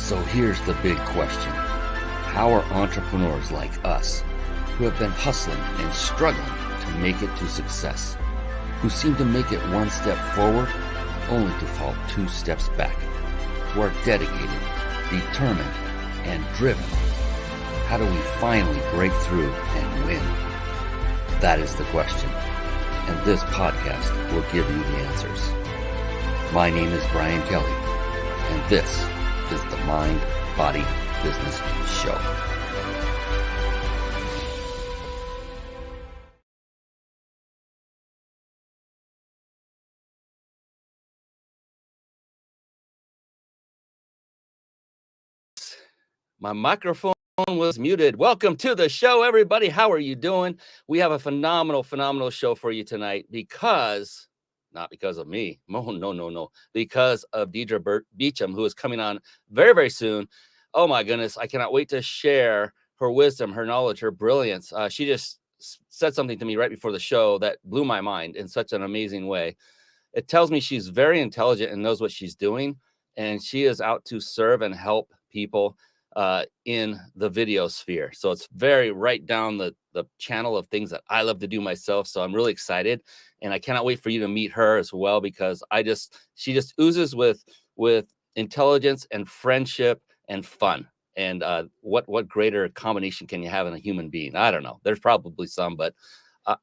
So here's the big question. How are entrepreneurs like us, who have been hustling and struggling to make it to success, who seem to make it one step forward only to fall two steps back, who are dedicated, determined, and driven, how do we finally break through and win? That is the question, and this podcast will give you the answers. My name is Brian Kelly, and this is the Mind, Body, Business Show. My microphone was muted. Welcome to the show, everybody. How are you doing? We have a phenomenal show for you tonight not because of me. No. Because of Deidre Beacham, who is coming on very, very soon. Oh my goodness. I cannot wait to share her wisdom, her knowledge, her brilliance. She just said something to me right before the show that blew my mind in such an amazing way. It tells me she's very intelligent and knows what she's doing. And she is out to serve and help people in the video sphere. So it's very right down the channel of things that I love to do myself. So I'm really excited, and I cannot wait for you to meet her as well, because she just oozes with intelligence and friendship and fun. And what greater combination can you have in a human being? I don't know. There's probably some, but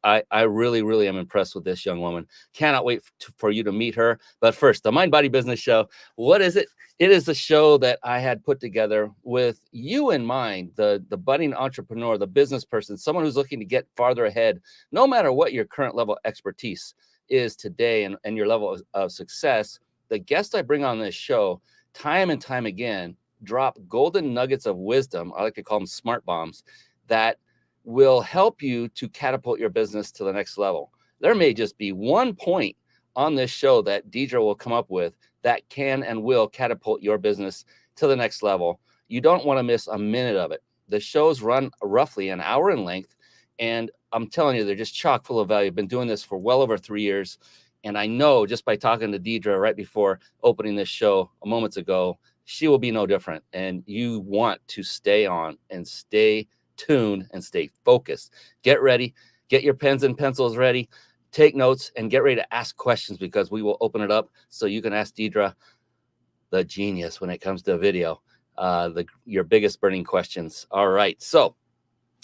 I really am impressed with this young woman. Cannot wait for you to meet her. But first, the Mind, Body, Business Show. What is it? It is a show that I had put together with you in mind, the budding entrepreneur, the business person, someone who's looking to get farther ahead, no matter what your current level of expertise is today and your level of success. The guests I bring on this show, time and time again, drop golden nuggets of wisdom. I like to call them smart bombs that will help you to catapult your business to the next level. There may just be one point on this show that Deidre will come up with that can and will catapult your business to the next level. You don't want to miss a minute of it. The shows run roughly an hour in length, and I'm telling you, they're just chock full of value. I've been doing this for well over 3 years, and I know just by talking to Deidre right before opening this show a moment ago, she will be no different. And you want to stay on and stay tuned and stay focused. Get ready, get your pens and pencils ready, take notes, and get ready to ask questions, because we will open it up so you can ask Deidre, the genius when it comes to video, your biggest burning questions. All right. So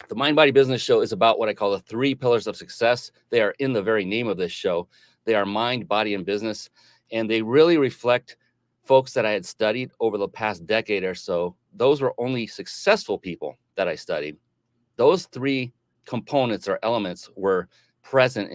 the Mind, Body, Business Show is about what I call the 3 pillars of success. They are in the very name of this show. They are mind, body, and business. And they really reflect folks that I had studied over the past decade or so. Those were only successful people that I studied. Those 3 components or elements were present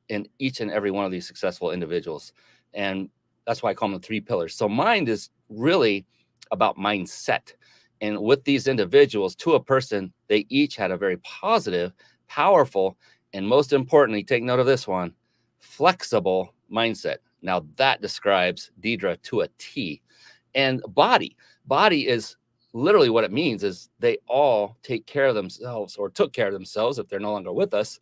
in each and every one of these successful individuals. And that's why I call them the 3 pillars. So mind is really about mindset. And with these individuals, to a person, they each had a very positive, powerful, and most importantly, take note of this one, flexible mindset. Now that describes Deidre to a T. And body is literally what it means is they all take care of themselves, or took care of themselves if they're no longer with us,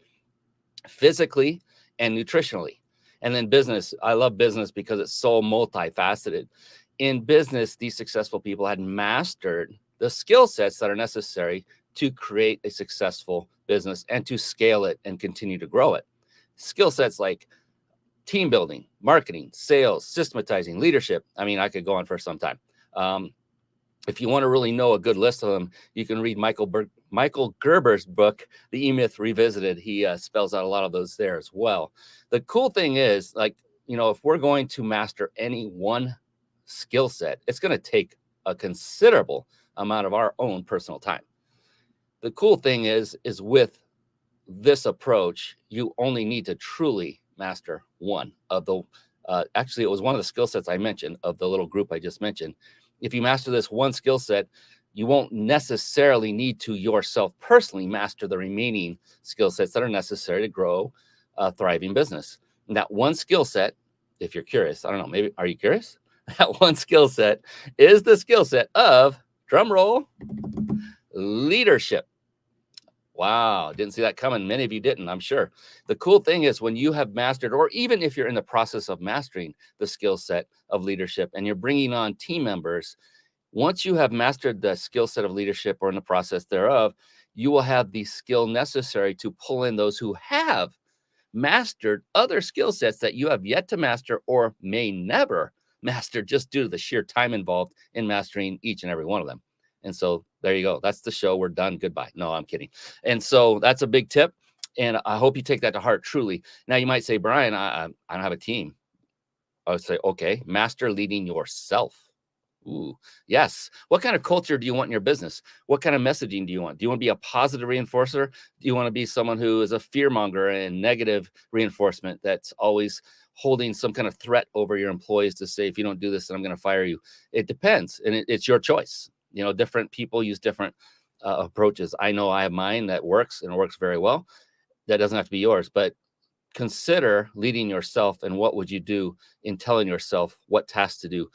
physically and nutritionally. And then business, I love business because it's so multifaceted. In business, these successful people had mastered the skill sets that are necessary to create a successful business and to scale it and continue to grow it. Skill sets like team building, marketing, sales, systematizing, leadership. I mean, I could go on for some time. If you want to really know a good list of them, you can read Michael Gerber's book, The E-Myth Revisited. He spells out a lot of those there as well. The cool thing is, if we're going to master any one skill set, it's going to take a considerable amount of our own personal time. The cool thing is with this approach, you only need to truly master one of the, actually, it was one of the skill sets I mentioned of the little group I just mentioned. If you master this one skill set, you won't necessarily need to yourself personally master the remaining skill sets that are necessary to grow a thriving business. And that one skill set, if you're curious, I don't know, maybe, are you curious? That one skill set is the skill set of, drum roll, leadership. Wow, didn't see that coming. Many of you didn't, I'm sure. The cool thing is when you have mastered, or even if you're in the process of mastering the skill set of leadership and you're bringing on team members, Once you have mastered the skill set of leadership or in the process thereof, you will have the skill necessary to pull in those who have mastered other skill sets that you have yet to master or may never master just due to the sheer time involved in mastering each and every one of them. And so there you go. That's the show. We're done. Goodbye. No, I'm kidding. And so that's a big tip. And I hope you take that to heart truly. Now you might say, Brian, I don't have a team. I would say, okay, master leading yourself. Ooh, yes. What kind of culture do you want in your business? What kind of messaging do you want? Do you want to be a positive reinforcer? Do you want to be someone who is a fear monger and negative reinforcement that's always holding some kind of threat over your employees to say, if you don't do this, then I'm going to fire you? It depends. And it's your choice. You know, different people use different approaches. I know I have mine that works and works very well. That doesn't have to be yours, but consider leading yourself and what would you do in telling yourself what tasks to do.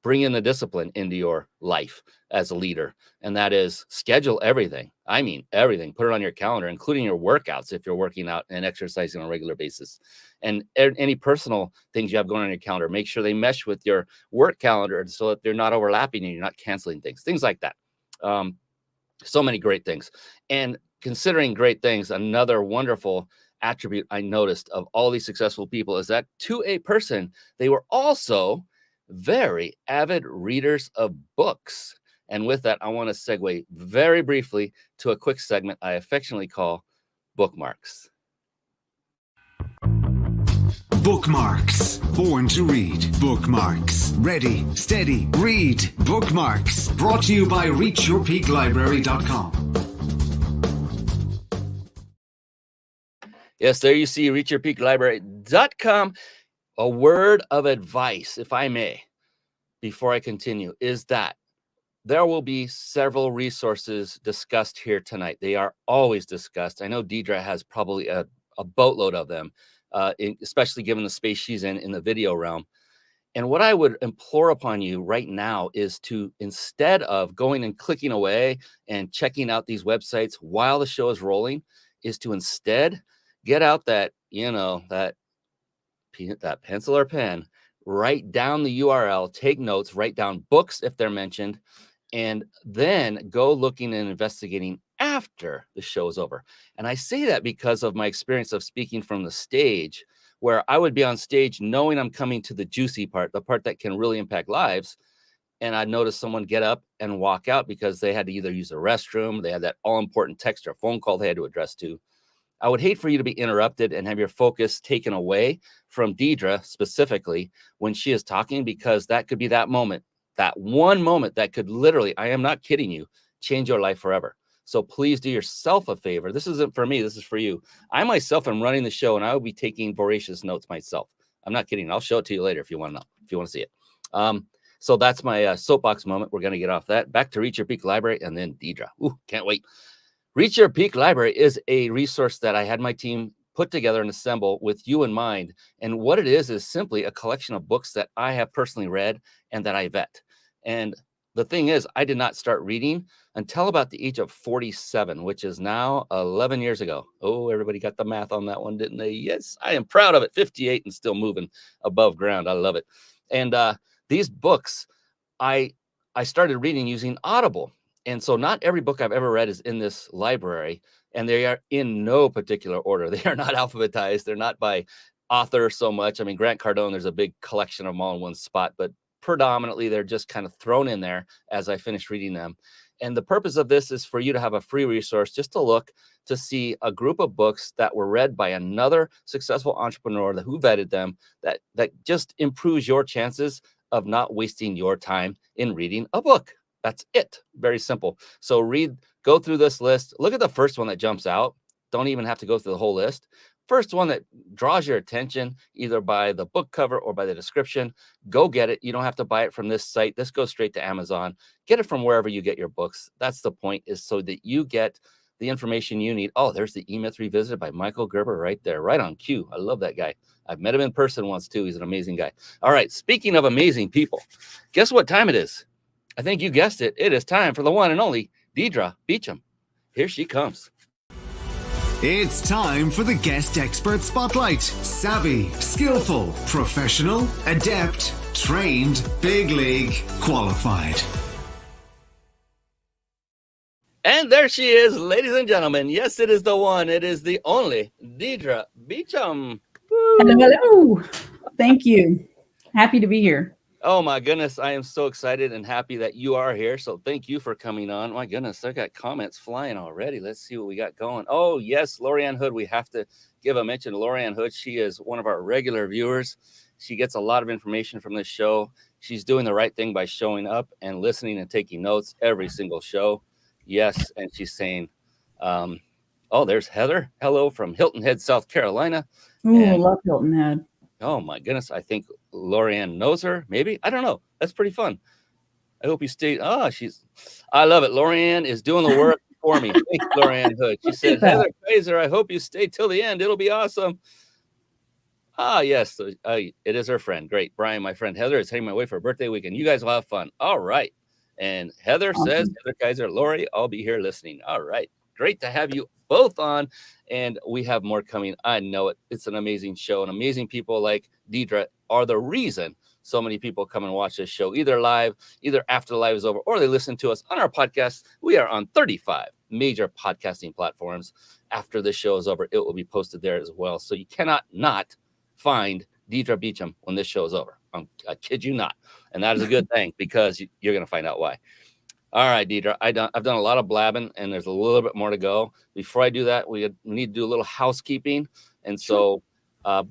Bring in the discipline into your life as a leader. And that is schedule everything. I mean, everything. Put it on your calendar, including your workouts if you're working out and exercising on a regular basis. And any personal things you have going on your calendar, make sure they mesh with your work calendar so that they're not overlapping and you're not canceling things like that. So many great things. And considering great things, another wonderful attribute I noticed of all these successful people is that to a person, they were also very avid readers of books. And with that, I want to segue very briefly to a quick segment I affectionately call Bookmarks. Bookmarks. Born to read. Bookmarks. Ready, steady, read. Bookmarks. Brought to you by reachyourpeaklibrary.com. Yes, there you see reachyourpeaklibrary.com. A word of advice, if I may, before I continue, is that there will be several resources discussed here tonight. They are always discussed. I know Deidre has probably a boatload of them, especially given the space she's in the video realm. And what I would implore upon you right now is to, instead of going and clicking away and checking out these websites while the show is rolling, is to instead get out that pencil or pen, write down the URL, take notes, write down books if they're mentioned, and then go looking and investigating after the show is over. And I say that because of my experience of speaking from the stage, where I would be on stage knowing I'm coming to the juicy part, the part that can really impact lives. And I'd notice someone get up and walk out because they had to either use a restroom, they had that all-important text or phone call they had to address to. I would hate for you to be interrupted and have your focus taken away from Deidre specifically when she is talking, because that could be that moment, that one moment that could literally, I am not kidding you, change your life forever. So please do yourself a favor. This isn't for me. This is for you. I myself am running the show and I will be taking voracious notes myself. I'm not kidding. I'll show it to you later if you want to know, if you want to see it. So that's my soapbox moment. We're going to get off that. Back to Reach Your Peak Library and then Deidre. Ooh, can't wait. Reach Your Peak Library is a resource that I had my team put together and assemble with you in mind. And what it is simply a collection of books that I have personally read and that I vet. And the thing is, I did not start reading until about the age of 47, which is now 11 years ago. Oh, everybody got the math on that one, didn't they? Yes, I am proud of it. 58 and still moving above ground. I love it. And these books, I started reading using Audible. And so not every book I've ever read is in this library, and they are in no particular order. They are not alphabetized. They're not by author so much. I mean, Grant Cardone, there's a big collection of them all in one spot, but predominantly they're just kind of thrown in there as I finish reading them. And the purpose of this is for you to have a free resource just to look to see a group of books that were read by another successful entrepreneur who vetted them, that just improves your chances of not wasting your time in reading a book. That's it. Very simple. So go through this list. Look at the first one that jumps out. Don't even have to go through the whole list. First one that draws your attention, either by the book cover or by the description, go get it. You don't have to buy it from this site. This goes straight to Amazon. Get it from wherever you get your books. That's the point, is so that you get the information you need. Oh, there's the E-Myth Revisited by Michael Gerber right there, right on cue. I love that guy. I've met him in person once too. He's an amazing guy. All right, speaking of amazing people, guess what time it is? I think you guessed it. It is time for the one and only Deidre Beacham. Here she comes. It's time for the Guest Expert Spotlight. Savvy, skillful, professional, adept, trained, big league, qualified. And there she is, ladies and gentlemen. Yes, it is the one. It is the only Deidre Beacham. Woo. Hello. Thank you. Happy to be here. Oh my goodness, I am so excited and happy that you are here. So thank you for coming on. My goodness, I got comments flying already. Let's see what we got going. Oh yes, Lorianne Hood. We have to give a mention to Lorianne Hood. She is one of our regular viewers. She gets a lot of information from this show. She's doing the right thing by showing up and listening and taking notes every single show. Yes, and she's saying, oh, there's Heather. Hello from Hilton Head, South Carolina. Ooh, And love Hilton Head. oh my goodness, I think Lorianne knows her. Maybe, I don't know. That's pretty fun. I hope you stay. I love it. Lorianne is doing the work for me. Thank you, Lorianne Hood. She said, Heather Kaiser, I hope you stay till the end. It'll be awesome. Yes, it is her friend. Great. Brian, my friend Heather, is heading my way for a birthday weekend. You guys will have fun. All right. And Heather says, Heather Kaiser, Lori, I'll be here listening. All right. Great to have you both on. And we have more coming. I know it. It's an amazing show. And amazing people like Deidre are the reason so many people come and watch this show, either live, either after the live is over, or they listen to us on our podcast. We are on 35 major podcasting platforms. After this show is over, it will be posted there as well. So you cannot not find Deidre Beacham when this show is over. I kid you not. And that is a good thing because you're going to find out why. All right, Deidre, I've done a lot of blabbing and there's a little bit more to go. Before I do that, we need to do a little housekeeping. And so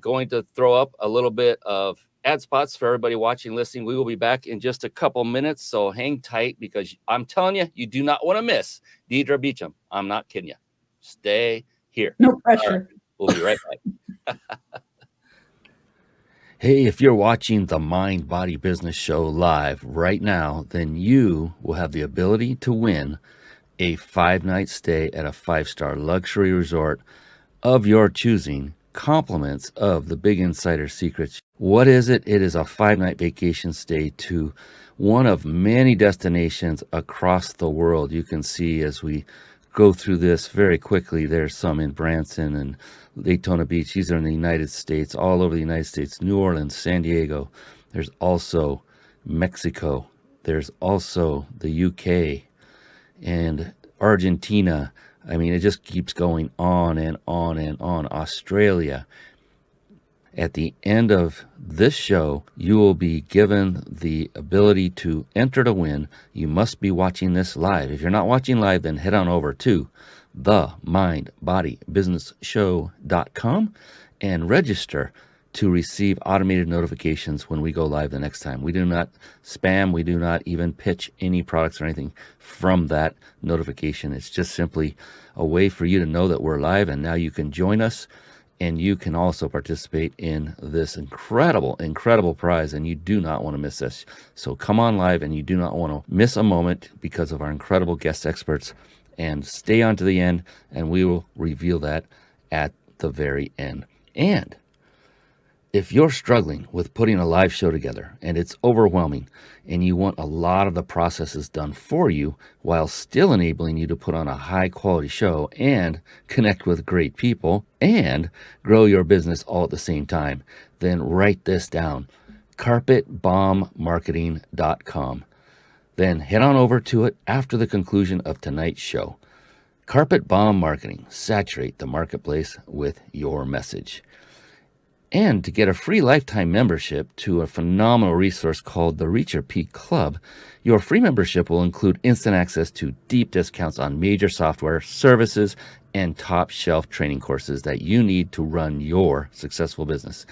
going to throw up a little bit of ad spots for everybody watching, listening. We will be back in just a couple minutes. So hang tight because I'm telling you, you do not want to miss Deidre Beacham. I'm not kidding you. Stay here. No pressure. Right, we'll be right back. Hey, if you're watching the Mind Body Business Show live right now, then you will have the ability to win a 5-night stay at a 5-star luxury resort of your choosing, compliments of the Big Insider Secrets. What is it? It is a 5-night vacation stay to one of many destinations across the world. You can see as we go through this very quickly, there's some in Branson and Daytona Beach. These are in the United States, all over the United States, New Orleans, San Diego. There's also Mexico. There's also the UK and Argentina. I mean, it just keeps going on and on and on. Australia. At the end of this show, you will be given the ability to enter to win. You must be watching this live. If you're not watching live, then head on over to themindbodybusinessshow.com and register to receive automated notifications when we go live the next time. We do not spam. We do not even pitch any products or anything from that notification. It's just simply a way for you to know that we're live, and now you can join us. And you can also participate in this incredible, incredible prize, and you do not want to miss this. So come on live, and you do not want to miss a moment because of our incredible guest experts. And stay on to the end, and we will reveal that at the very end. And if you're struggling with putting a live show together and it's overwhelming and you want a lot of the processes done for you while still enabling you to put on a high quality show and connect with great people and grow your business all at the same time, then write this down, carpetbombmarketing.com. Then head on over to it after the conclusion of tonight's show. Carpet Bomb Marketing. Saturate the marketplace with your message. And to get a free lifetime membership to a phenomenal resource called the Reach Your Peak Club, your free membership will include instant access to deep discounts on major software, services, and top shelf training courses that you need to run your successful business.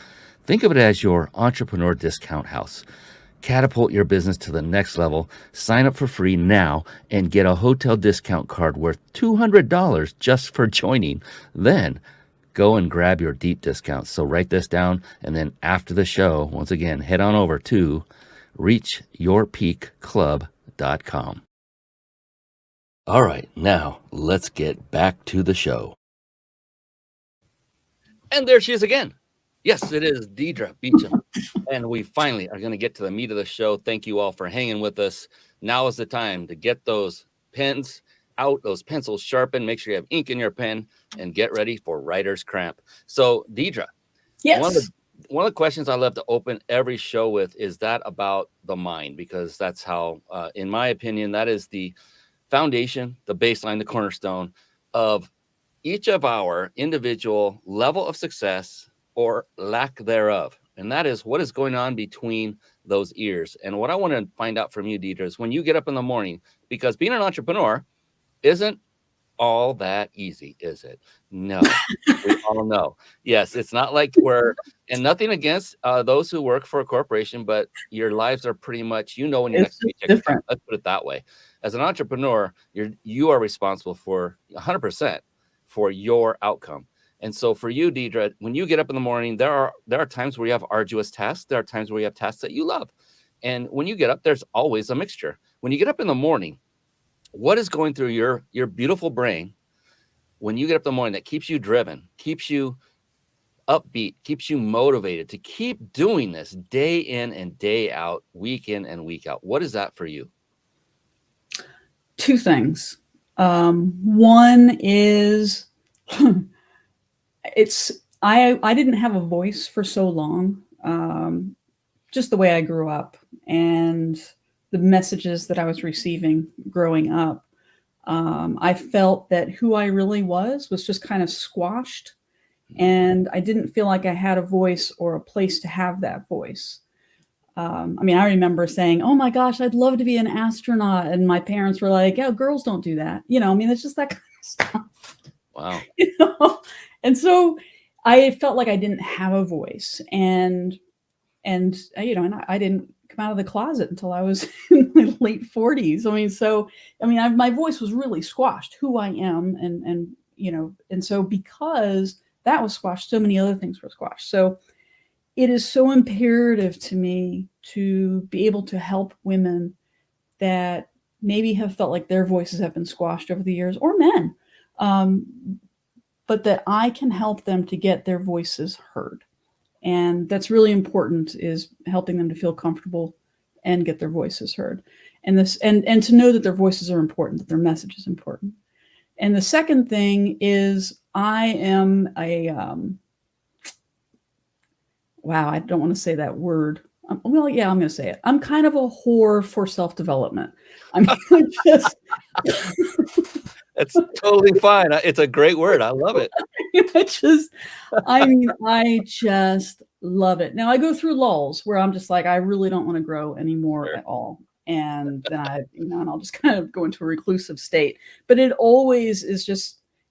Think of it as your entrepreneur discount house. Catapult your business to the next level. Sign up for free now and get a hotel discount card worth $200 just for joining. Then go and grab your deep discounts. So write this down, and then after the show, once again, head on over to reachyourpeakclub.com. All right, now let's get back to the show. And there she is again. Yes, it is Deidre Beacham. And we finally are going to get to the meat of the show. Thank you all for hanging with us. Now is the time to get those pens out, those pencils sharpened, make sure you have ink in your pen, and get ready for writer's cramp. So, Deidre, one of Yes. the one of the questions I love to open every show with is that about the mind, because that's how, in my opinion, that is the foundation, the baseline, the cornerstone of each of our individual level of success or lack thereof. And that is what is going on between those ears. And what I want to find out from you, Deidre, is when you get up in the morning, because being an entrepreneur isn't all that easy, is it? No, we all know. Yes, it's not like we're, and nothing against those who work for a corporation, but your lives are pretty much, when your It's next just paycheck is coming. different. Let's put it that way. As an entrepreneur, you are responsible for 100% for your outcome. And so for you, Deidre, when you get up in the morning, there are times where you have arduous tasks. There are times where you have tasks that you love. And when you get up, there's always a mixture. When you get up in the morning, what is going through your beautiful brain when you get up in the morning that keeps you driven, keeps you upbeat, keeps you motivated to keep doing this day in and day out, week in and week out? What is that for you? Two things. One is I didn't have a voice for so long, just the way I grew up and the messages that I was receiving growing up. I felt that who I really was just kind of squashed, and I didn't feel like I had a voice or a place to have that voice. I mean, I remember saying, "Oh my gosh, I'd love to be an astronaut," and my parents were like, "Yeah, girls don't do that." I mean, it's just that kind of stuff. Wow. And so I felt like I didn't have a voice, and and I didn't come out of the closet until I was in my late 40s. My voice was really squashed, who I am, and so because that was squashed, so many other things were squashed. So it is so imperative to me to be able to help women that maybe have felt like their voices have been squashed over the years, or men, but that I can help them to get their voices heard. And that's really important, is helping them to feel comfortable and get their voices heard. And to know that their voices are important, that their message is important. And the second thing is I am wow, I don't want to say that word. Well, yeah, I'm going to say it. I'm kind of a whore for self-development. I mean, It's totally fine. It's a great word. I love it. I just love it. Now I go through lulls where I'm just like, I really don't want to grow anymore Sure. at all. And then and I'll just kind of go into a reclusive state, but it always is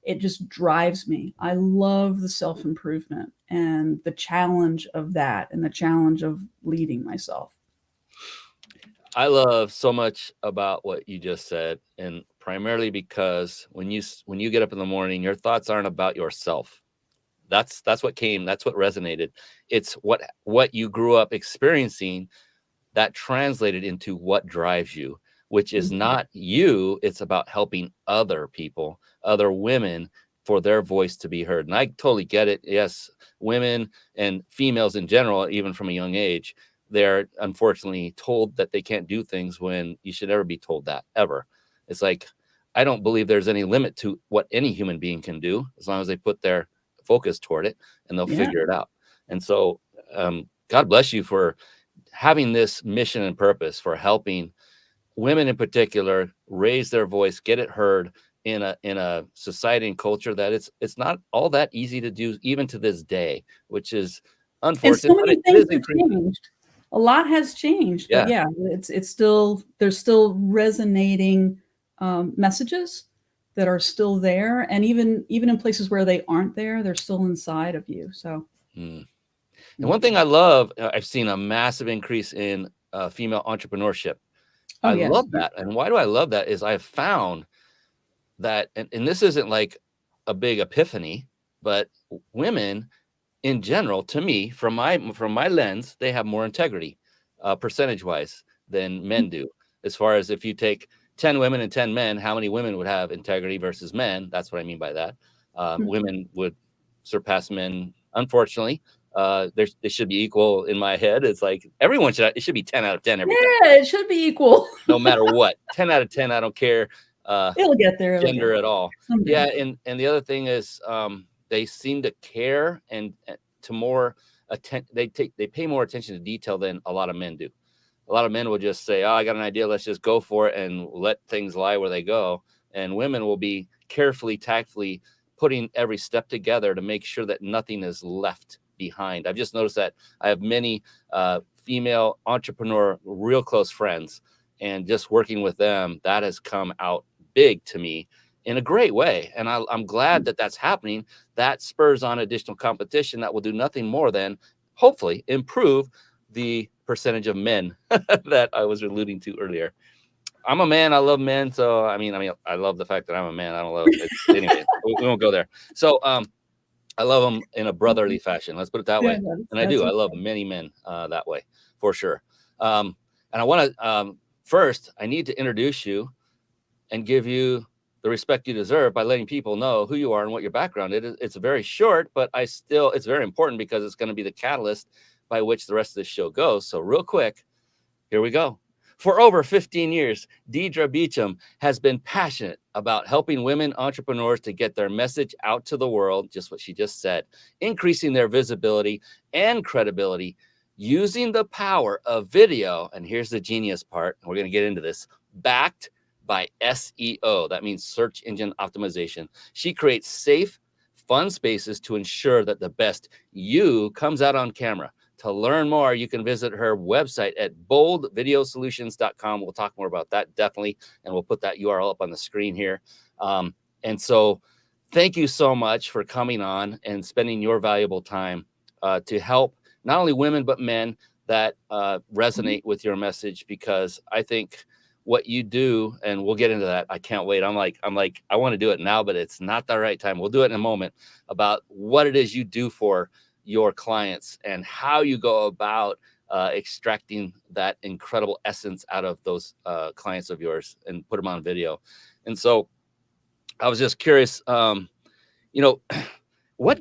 it just drives me. I love the self-improvement and the challenge of that, and the challenge of leading myself. I love so much about what you just said, and primarily because when you get up in the morning, your thoughts aren't about yourself. That's what came. That's what resonated. It's what you grew up experiencing that translated into what drives you, which is not you. It's about helping other people, other women, for their voice to be heard. And I totally get it. Yes, women and females in general, even from a young age, they're unfortunately told that they can't do things when you should never be told that, ever. It's like, I don't believe there's any limit to what any human being can do, as long as they put their focus toward it, and they'll Yeah. figure it out. And so, God bless you for having this mission and purpose, for helping women in particular raise their voice, get it heard in a society and culture that it's not all that easy to do, even to this day, which is And unfortunate, so but many it is things have increasing. changed. A lot has changed, but Yeah. yeah, it's still, there's still resonating messages that are still there, and even in places where they aren't there, they're still inside of you. So, And one thing I love, I've seen a massive increase in female entrepreneurship. oh I yes, love that. And why do I love that? Is I've found that, and this isn't like a big epiphany, but women in general, to me, from my lens, they have more integrity, percentage wise, than men do. As far as, if you take 10 women and 10 men, how many women would have integrity versus men? That's what I mean by that. Women would surpass men, unfortunately. They should be equal in my head. It's like it should be 10 out of 10 every time, yeah, it should be equal. no matter what. 10 out of 10, I don't care. It'll get there. gender at all. Someday. Yeah, and the other thing is they seem to care and to more they pay more attention to detail than a lot of men do. A lot of men will just say, "Oh, I got an idea, let's just go for it," and let things lie where they go. And women will be carefully, tactfully putting every step together to make sure that nothing is left behind. I've just noticed that I have many female entrepreneur, real close friends, and just working with them, that has come out big to me in a great way. And I'm glad that that's happening. That spurs on additional competition that will do nothing more than hopefully improve the percentage of men that I was alluding to earlier. I'm a man. I love men. So, I mean, I love the fact that I'm a man. I don't love it. Anyway, we won't go there. So, I love them in a brotherly fashion. Let's put it that way. And I do. I love many men that way for sure. And I want to, first, I need to introduce you and give you the respect you deserve by letting people know who you are and what your background is. It's very short, but it's very important because it's going to be the catalyst by which the rest of this show goes. So real quick, here we go. For over 15 years, Deidre Beacham has been passionate about helping women entrepreneurs to get their message out to the world, just what she just said, increasing their visibility and credibility using the power of video. And here's the genius part, and we're going to get into this, backed by SEO. That means search engine optimization. She creates safe, fun spaces to ensure that the best you comes out on camera. To learn more, you can visit her website at boldvideosolutions.com. We'll talk more about that, definitely, and we'll put that URL up on the screen here. And so thank you so much for coming on and spending your valuable time to help not only women, but men that resonate with your message, because I think what you do, and we'll get into that. I can't wait. I'm like, I want to do it now, but it's not the right time. We'll do it in a moment about what it is you do for your clients and how you go about extracting that incredible essence out of those clients of yours and put them on video. And so I was just curious, what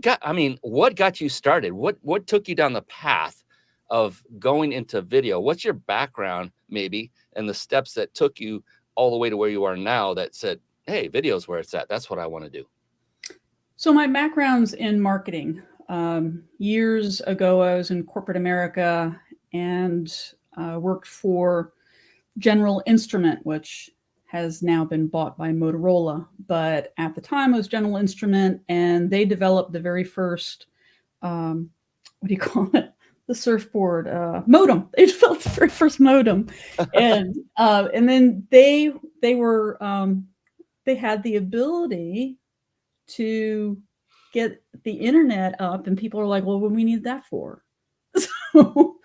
got you started? What took you down the path of going into video? What's your background maybe, and the steps that took you all the way to where you are now that said, hey, video's where it's at. That's what I want to do. So my background's in marketing. Years ago, I was in corporate America and worked for General Instrument, which has now been bought by Motorola. But at the time, it was General Instrument, and they developed the very first, what do you call it? The surfboard modem. They developed the very first modem, and then they had the ability to get the internet up, and people are like, well, what do we need that for? So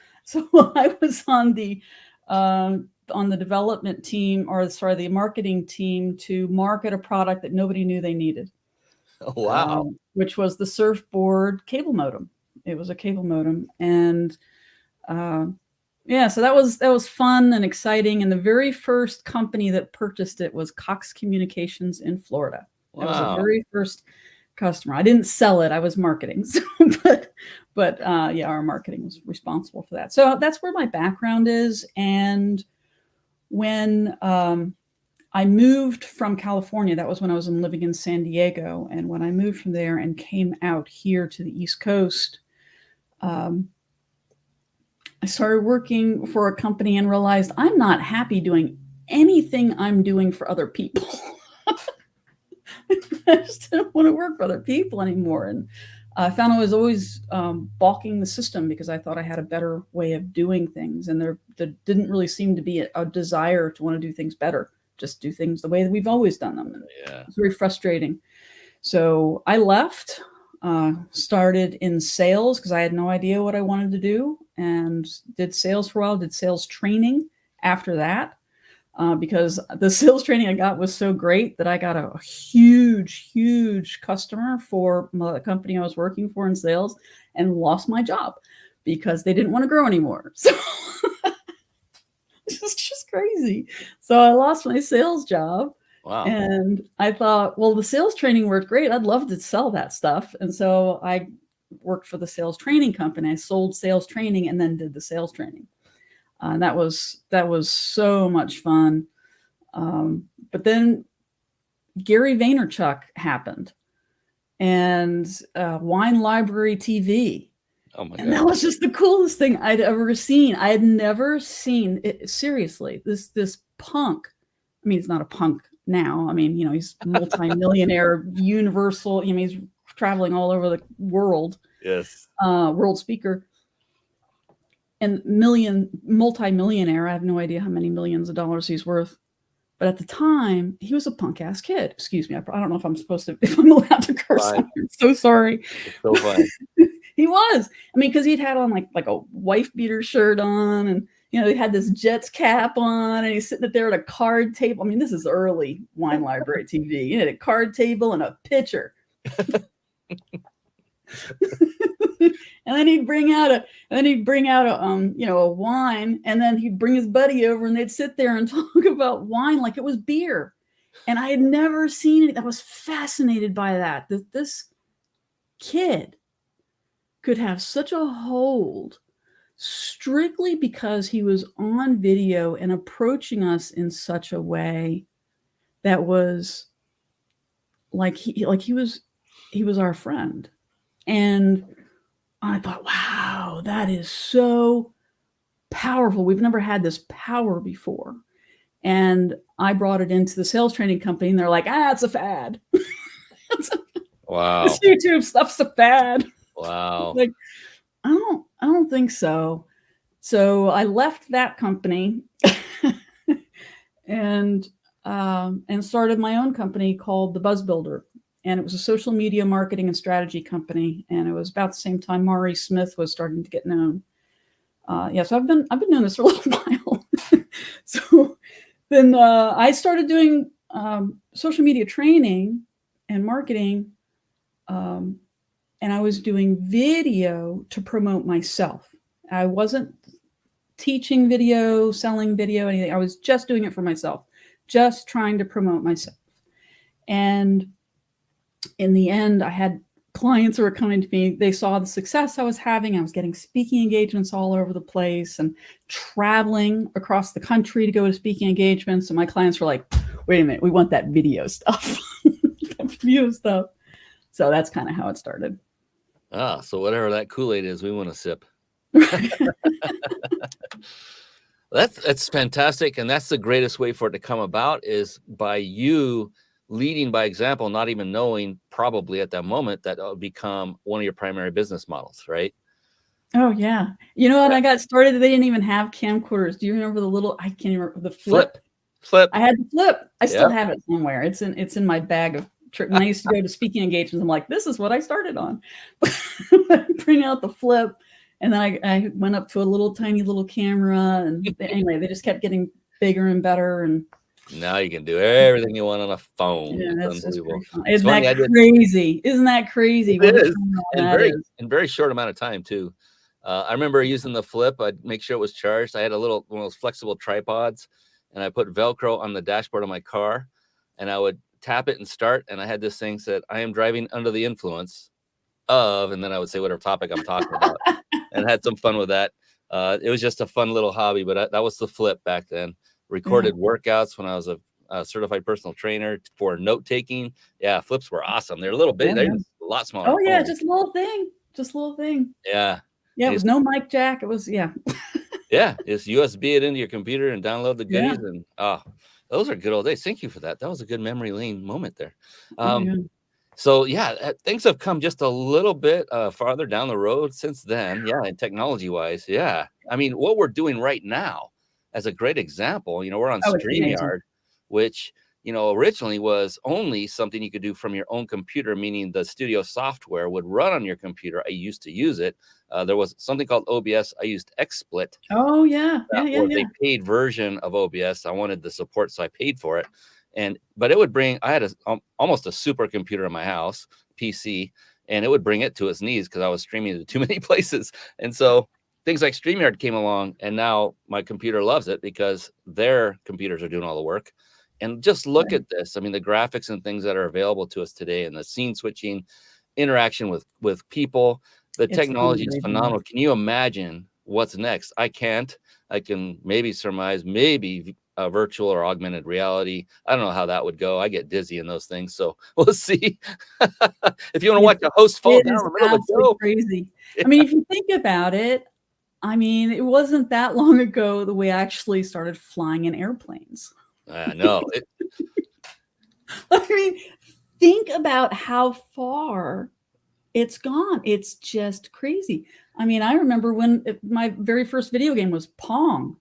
I was on the development team, or sorry, the marketing team, to market a product that nobody knew they needed. Oh, wow. Which was the surfboard cable modem. It was a cable modem. And so that was fun and exciting. And the very first company that purchased it was Cox Communications in Florida. Wow. That was the very first customer. I didn't sell it. I was marketing. So, but our marketing was responsible for that. So that's where my background is. And when I moved from California, that was when I was living in San Diego. And when I moved from there and came out here to the East Coast, I started working for a company and realized I'm not happy doing anything I'm doing for other people. I just didn't want to work for other people anymore. And I found I was always balking the system because I thought I had a better way of doing things. And there didn't really seem to be a desire to want to do things better, just do things the way that we've always done them. And it's very frustrating. So I left, started in sales because I had no idea what I wanted to do, and did sales for a while, did sales training after that. Because the sales training I got was so great that I got a huge customer for the company I was working for in sales, and lost my job because they didn't want to grow anymore. So it's just crazy. So I lost my sales job. Wow. And I thought, well, the sales training worked great. I'd love to sell that stuff. And so I worked for the sales training company. I sold sales training and then did the sales training. That was so much fun. But then Gary Vaynerchuk happened, and Wine Library TV. Oh my And that God. was just the coolest thing I'd ever seen. I had never seen it. Seriously, this punk. I mean, he's not a punk now. I mean, he's multi-millionaire, universal. He's traveling all over the world. Yes. World speaker. And multi-millionaire. I have no idea how many millions of dollars he's worth. But at the time, he was a punk ass kid. Excuse me. I don't know if I'm supposed to, if I'm allowed to curse. I'm so sorry. It's so fun. He was. I mean, because he'd had on like a wife beater shirt on, and he had this Jets cap on, and he's sitting there at a card table. I mean, this is early Wine Library TV. He had a card table and a pitcher. And then he'd bring out a wine, and then he'd bring his buddy over, and they'd sit there and talk about wine like it was beer. And I had never seen it. I was fascinated by that this kid could have such a hold strictly because he was on video and approaching us in such a way that was like he was our friend. And I thought, wow, that is so powerful. We've never had this power before. And I brought it into the sales training company, and they're like, it's a fad. Wow. This YouTube stuff's a fad. Wow. Like, I don't think so. So I left that company and started my own company called The Buzz Builder. And it was a social media marketing and strategy company. And it was about the same time Maury Smith was starting to get known. So I've been doing this for a little while. So then I started doing social media training and marketing. And I was doing video to promote myself. I wasn't teaching video, selling video, anything. I was just doing it for myself, just trying to promote myself. And in the end, I had clients who were coming to me. They saw the success I was having. I was getting speaking engagements all over the place and traveling across the country to go to speaking engagements. And my clients were like, wait a minute, we want that video stuff. That video stuff. So that's kind of how it started. So whatever that Kool-Aid is, we want to sip. That's fantastic. And that's the greatest way for it to come about, is by you leading by example, not even knowing probably at that moment that it'll become one of your primary business models, right? Oh yeah. You know, when I got started, they didn't even have camcorders. Do you remember the little, I can't even remember, the flip? I had the flip. I still have it somewhere. It's in my bag of trips. When I used to go to speaking engagements, I'm like, this is what I started on. Bring out the flip. And then I went up to a tiny little camera. And anyway, they just kept getting bigger and better. And now you can do everything you want on a phone. Yeah, it's unbelievable. Isn't that crazy? Isn't that crazy? It is. In very short amount of time too. I remember using the flip. I'd make sure it was charged. I had one of those flexible tripods, and I put Velcro on the dashboard of my car, and I would tap it and start. And I had this thing said, I am driving under the influence of, and then I would say whatever topic I'm talking about, and had some fun with that. It was just a fun little hobby, but that was the flip back then. Recorded workouts when I was a certified personal trainer for note taking. Yeah, flips were awesome. They're a little bit, they're a lot smaller. Oh yeah, just a little thing. Yeah. Yeah, it was no mic jack. It was yeah, just USB it into your computer and download the goodies. And those are good old days. Thank you for that. That was a good memory lane moment there. So things have come just a little bit farther down the road since then. Yeah, and technology wise, I mean, what we're doing right now, as a great example, we're on StreamYard, which, originally was only something you could do from your own computer, meaning the studio software would run on your computer. I used to use it. There was something called OBS. I used XSplit. Oh, yeah. The paid version of OBS. I wanted the support, so I paid for it. But it would bring, I had almost a supercomputer in my house, PC, and it would bring it to its knees because I was streaming to too many places. And so things like StreamYard came along, and now my computer loves it because their computers are doing all the work. And just look at this. I mean, the graphics and things that are available to us today, and the scene switching, interaction with people, the technology is phenomenal. Can you imagine what's next? I can't. I can maybe surmise, maybe virtual or augmented reality. I don't know how that would go. I get dizzy in those things, so we'll see. If you want to watch a host fall It down is in the middle of a absolutely show, crazy. I mean, if you think about it, I mean, it wasn't that long ago that we actually started flying in airplanes. I know. I mean, think about how far it's gone. It's just crazy. I mean, I remember when my very first video game was Pong.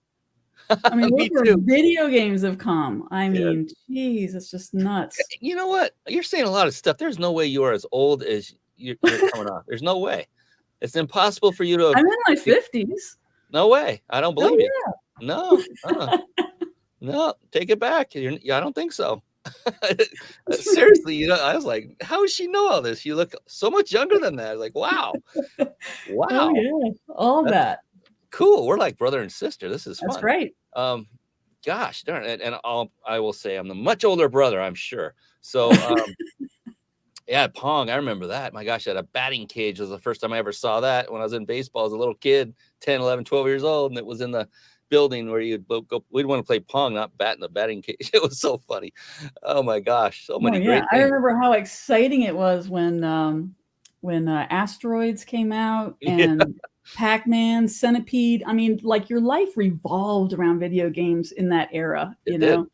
I mean, Me look where too. video games have come. I Yeah. mean, geez, it's just nuts. You know what? You're saying a lot of stuff. There's no way you are as old as you're coming off. There's no way. It's impossible for you to have. I'm in my 50s. No way. I don't believe Oh, you. No. No, take it back. I don't think so. Seriously, I was like, how does she know all this? You look so much younger than that. I was like, wow. Wow. Oh, yeah. All that. Cool. We're like brother and sister. This is fun. That's right. Gosh darn it. And I will say I'm the much older brother, I'm sure. So yeah, Pong. I remember that. My gosh, at a batting cage was the first time I ever saw that when I was in baseball as a little kid, 10, 11, 12 years old. And it was in the building where you'd go, we'd want to play Pong, not bat in the batting cage. It was so funny. Oh my gosh. So many great I things. remember how exciting it was when Asteroids came out and Pac-Man, Centipede. I mean, like your life revolved around video games in that era, you know?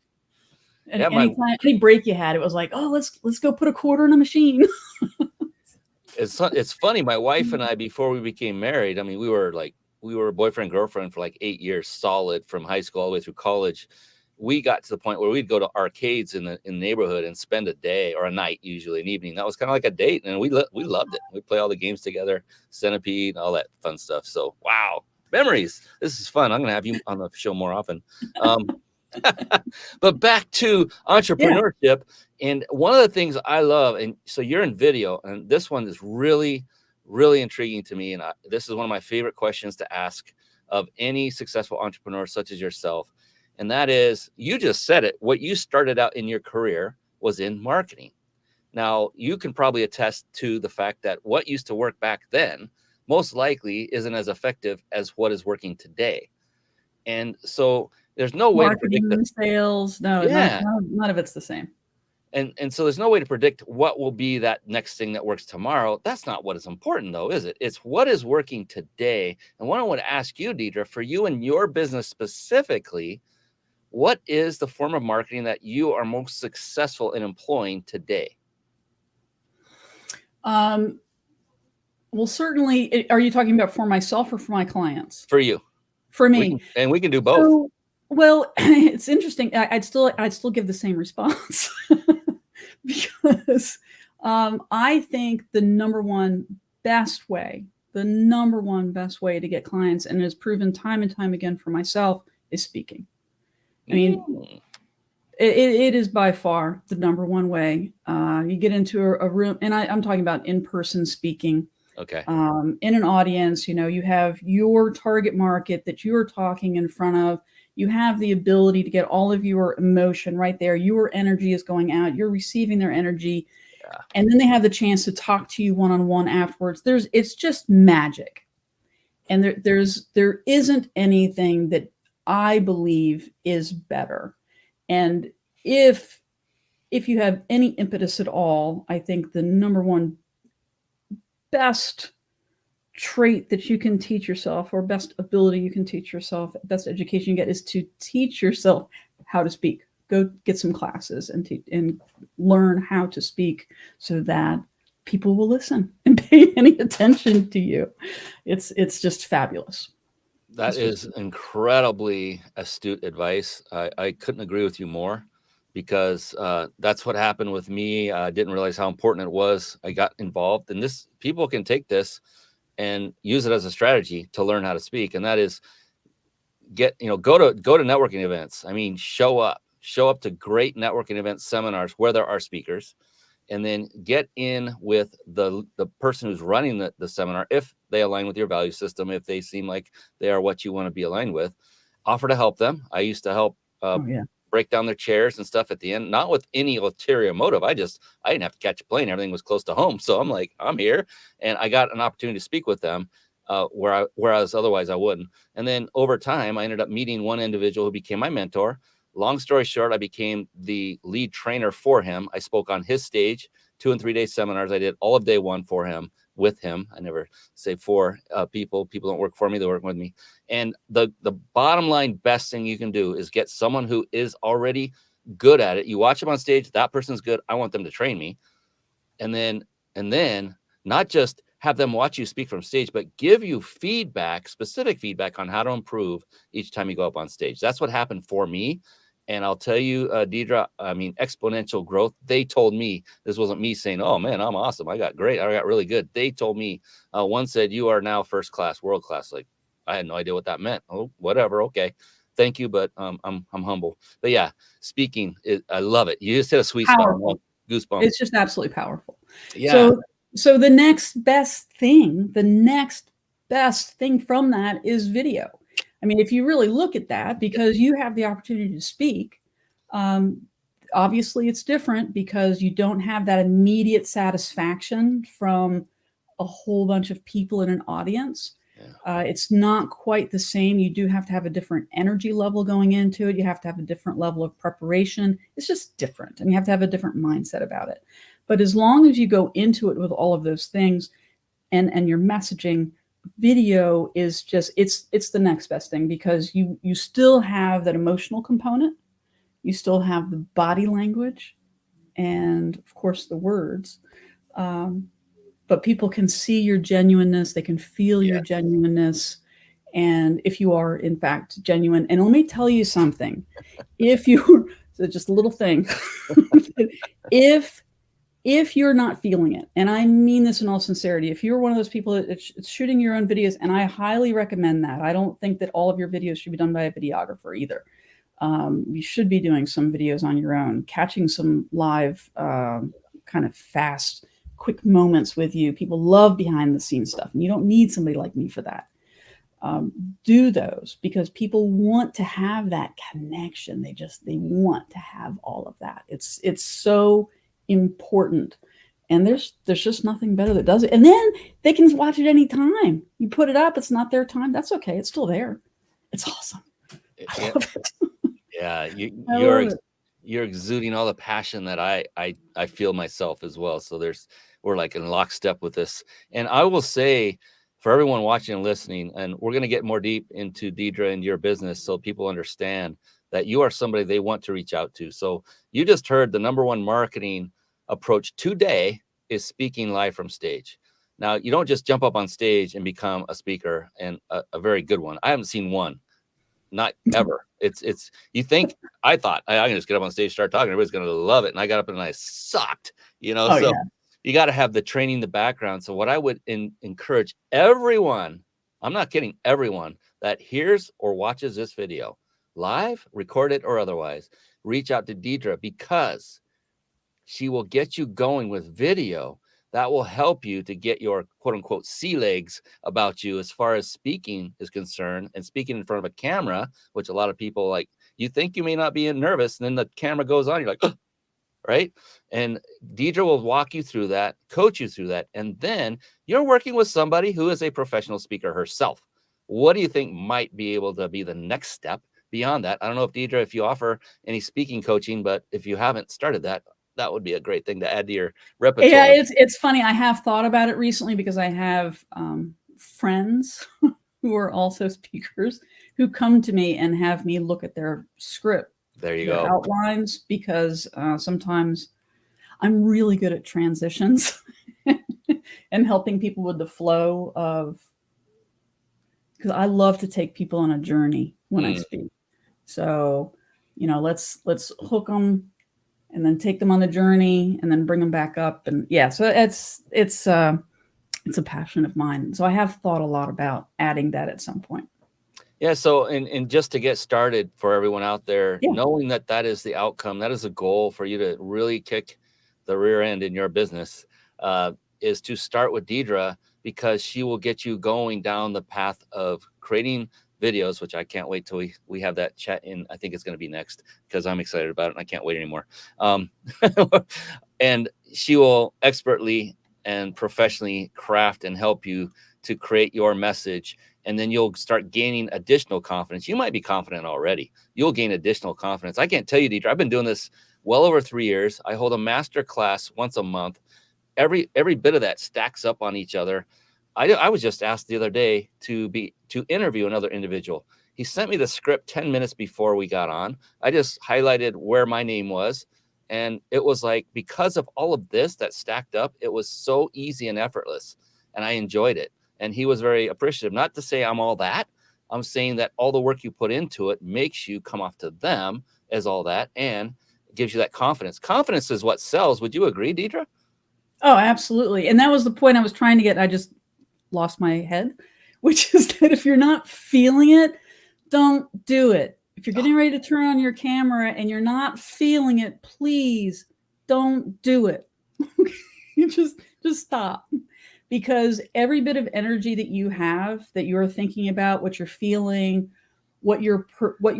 And Yeah, any break you had, it was like, oh, let's go put a quarter in a machine. It's funny. My wife and I, before we became married, I mean, we were boyfriend, girlfriend for like 8 years solid from high school all the way through college. We got to the point where we'd go to arcades in the neighborhood and spend a day or a night, usually an evening. That was kind of like a date. And we loved it. We play all the games together, Centipede, all that fun stuff. So, wow, memories. This is fun. I'm going to have you on the show more often. But back to entrepreneurship. Yeah. And one of the things I love, and so you're in video, and this one is really, really intriguing to me. And this is one of my favorite questions to ask of any successful entrepreneur such as yourself. And that is, you just said it, what you started out in your career was in marketing. Now, you can probably attest to the fact that what used to work back then most likely isn't as effective as what is working today. And so there's no way marketing, to predict sales. No, none of it's the same. And so there's no way to predict what will be that next thing that works tomorrow. That's not what is important, though, is it? It's what is working today. And what I want to ask you, Deidre, for you and your business specifically, what is the form of marketing that you are most successful in employing today? Well, certainly, are you talking about for myself or for my clients? For you. For me. We can do both. So, well, it's interesting. I'd still give the same response because I think the number one best way to get clients, and it has proven time and time again for myself, is speaking. I mean, it is by far the number one way. You get into a room, and I'm talking about in-person speaking. Okay. In an audience, you have your target market that you're talking in front of. You have the ability to get all of your emotion right there. Your energy is going out. You're receiving their energy. Yeah. And then they have the chance to talk to you one-on-one afterwards. It's just magic. And there isn't anything that I believe is better. And if you have any impetus at all, I think the number one best trait that you can teach yourself, or best ability you can teach yourself, best education you get, is to teach yourself how to speak. Go get some classes and learn how to speak so that people will listen and pay any attention to you. It's just fabulous. That is incredibly astute advice. I couldn't agree with you more, because that's what happened with me. I didn't realize how important it was. I got involved, and people can take this and use it as a strategy to learn how to speak. And that is go to networking events. I mean, show up to great networking events, seminars where there are speakers, and then get in with the person who's running the seminar. If they align with your value system, if they seem like they are what you want to be aligned with, offer to help them. I used to help break down their chairs and stuff at the end, not with any ulterior motive. I didn't have to catch a plane. Everything was close to home. So I'm like, I'm here. And I got an opportunity to speak with them whereas otherwise I wouldn't. And then over time, I ended up meeting one individual who became my mentor. Long story short, I became the lead trainer for him. I spoke on his stage, 2 and 3 day seminars. I did all of day one for him, with him. I never say for people. People don't work for me, they work with me. And the bottom line best thing you can do is get someone who is already good at it. You watch them on stage, that person's good. I want them to train me. And then not just have them watch you speak from stage, but give you feedback, specific feedback on how to improve each time you go up on stage. That's what happened for me. And I'll tell you, Deidre, I mean, exponential growth. They told me, this wasn't me saying, oh man, I'm awesome. I got great. I got really good. They told me, one said, you are now first class, world class. Like, I had no idea what that meant. Oh, whatever. Okay. Thank you. But I'm humble. But yeah, speaking, I love it. You just hit a sweet spot. Goosebumps. It's just absolutely powerful. Yeah. So the next best thing from that is video. I mean, if you really look at that, because you have the opportunity to speak, obviously it's different because you don't have that immediate satisfaction from a whole bunch of people in an audience. It's not quite the same. You do have to have a different energy level going into it. You have to have a different level of preparation. It's just different, and you have to have a different mindset about it. But as long as you go into it with all of those things and your messaging, video is just, it's the next best thing, because you still have that emotional component. You still have the body language and of course the words. But people can see your genuineness. They can feel your genuineness. And if you are in fact genuine, and let me tell you something, if you, so just a little thing, if you're not feeling it, and I mean this in all sincerity, if you're one of those people that's shooting your own videos, and I highly recommend that. I don't think that all of your videos should be done by a videographer either. You should be doing some videos on your own, catching some live kind of fast, quick moments with you. People love behind the scenes stuff, and you don't need somebody like me for that. Do those, because people want to have that connection. They want to have all of that. It's so important, and there's just nothing better that does it. And then they can watch it anytime. You put it up, it's not their time, that's okay, it's still there. It's awesome. I love it. Yeah, you're exuding all the passion that I feel myself as well. So we're like in lockstep with this. And I will say, for everyone watching and listening, and we're going to get more deep into Deidre and your business, so people understand that you are somebody they want to reach out to. So you just heard the #1 marketing approach today is speaking live from stage. Now, you don't just jump up on stage and become a speaker, and a very good one. I haven't seen one, not ever. I thought I can just get up on stage, start talking, everybody's going to love it. And I got up and I sucked, so you got to have the training, the background. So what I would encourage everyone, I'm not kidding, everyone that hears or watches this video, live, recorded or otherwise, reach out to Deidre, because she will get you going with video that will help you to get your quote unquote sea legs about you as far as speaking is concerned, and speaking in front of a camera, which a lot of people like. You think you may not be nervous, and then the camera goes on, you're like, oh, right? And Deidre will walk you through that, coach you through that, and then you're working with somebody who is a professional speaker herself. What do you think might be able to be the next step beyond that? I don't know if Deidre, if you offer any speaking coaching, but if you haven't started that, that would be a great thing to add to your repertoire. Yeah, it's funny. I have thought about it recently, because I have friends who are also speakers who come to me and have me look at their script. There you go. Outlines, because sometimes I'm really good at transitions and helping people with the flow of, because I love to take people on a journey when I speak. So, let's hook them and then take them on the journey and then bring them back up. And yeah, so it's a passion of mine. So I have thought a lot about adding that at some point. Yeah. So, and just to get started for everyone out there, knowing that is the outcome, that is a goal for you to really kick the rear end in your business, is to start with Deidre, because she will get you going down the path of creating videos, which I can't wait till we have that chat in. I think it's going to be next, because I'm excited about it and I can't wait anymore. And she will expertly and professionally craft and help you to create your message. And then you'll start gaining additional confidence. You might be confident already. You'll gain additional confidence. I can't tell you, Deidre, I've been doing this well over 3 years. I hold a master class once a month. Every bit of that stacks up on each other. I was just asked the other day to interview another individual. He sent me the script 10 minutes before we got on. I just highlighted where my name was. And it was like, because of all of this that stacked up, it was so easy and effortless. And I enjoyed it. And he was very appreciative. Not to say I'm all that. I'm saying that all the work you put into it makes you come off to them as all that and gives you that confidence. Confidence is what sells. Would you agree, Deidre? Oh, absolutely. And that was the point I was trying to get. I just lost my head, which is that if you're not feeling it, don't do it. If you're getting ready to turn on your camera and you're not feeling it, please don't do it. You just stop. Because every bit of energy that you have, that you're thinking about, what you're feeling, what you're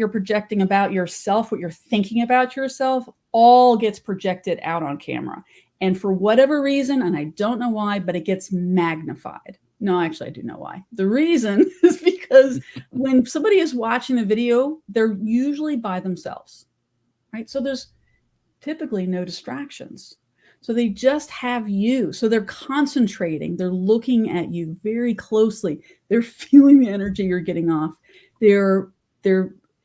projecting about yourself, what you're thinking about yourself, all gets projected out on camera. And for whatever reason, and I don't know why, but it gets magnified. No, actually, I do know why. The reason is because when somebody is watching the video, they're usually by themselves, right? So there's typically no distractions. So they just have you. So they're concentrating. They're looking at you very closely. They're feeling the energy you're getting off. They're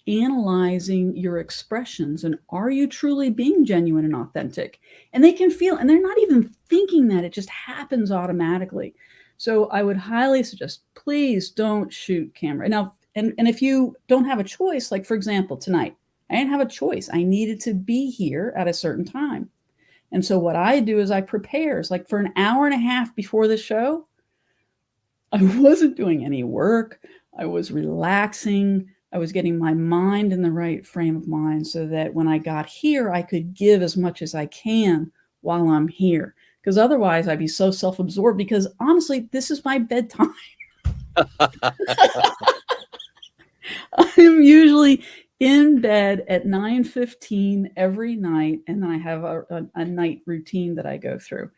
analyzing your expressions. And are you truly being genuine and authentic? And they can feel, and they're not even thinking that. It just happens automatically. So I would highly suggest, please don't shoot camera. Now, and if you don't have a choice, like for example, tonight, I didn't have a choice. I needed to be here at a certain time. And so what I do is I prepare. It's like for an hour and a half before the show, I wasn't doing any work. I was relaxing. I was getting my mind in the right frame of mind so that when I got here, I could give as much as I can while I'm here. Because otherwise I'd be so self-absorbed, because honestly, this is my bedtime. I'm usually in bed at 9:15 every night, and then I have a night routine that I go through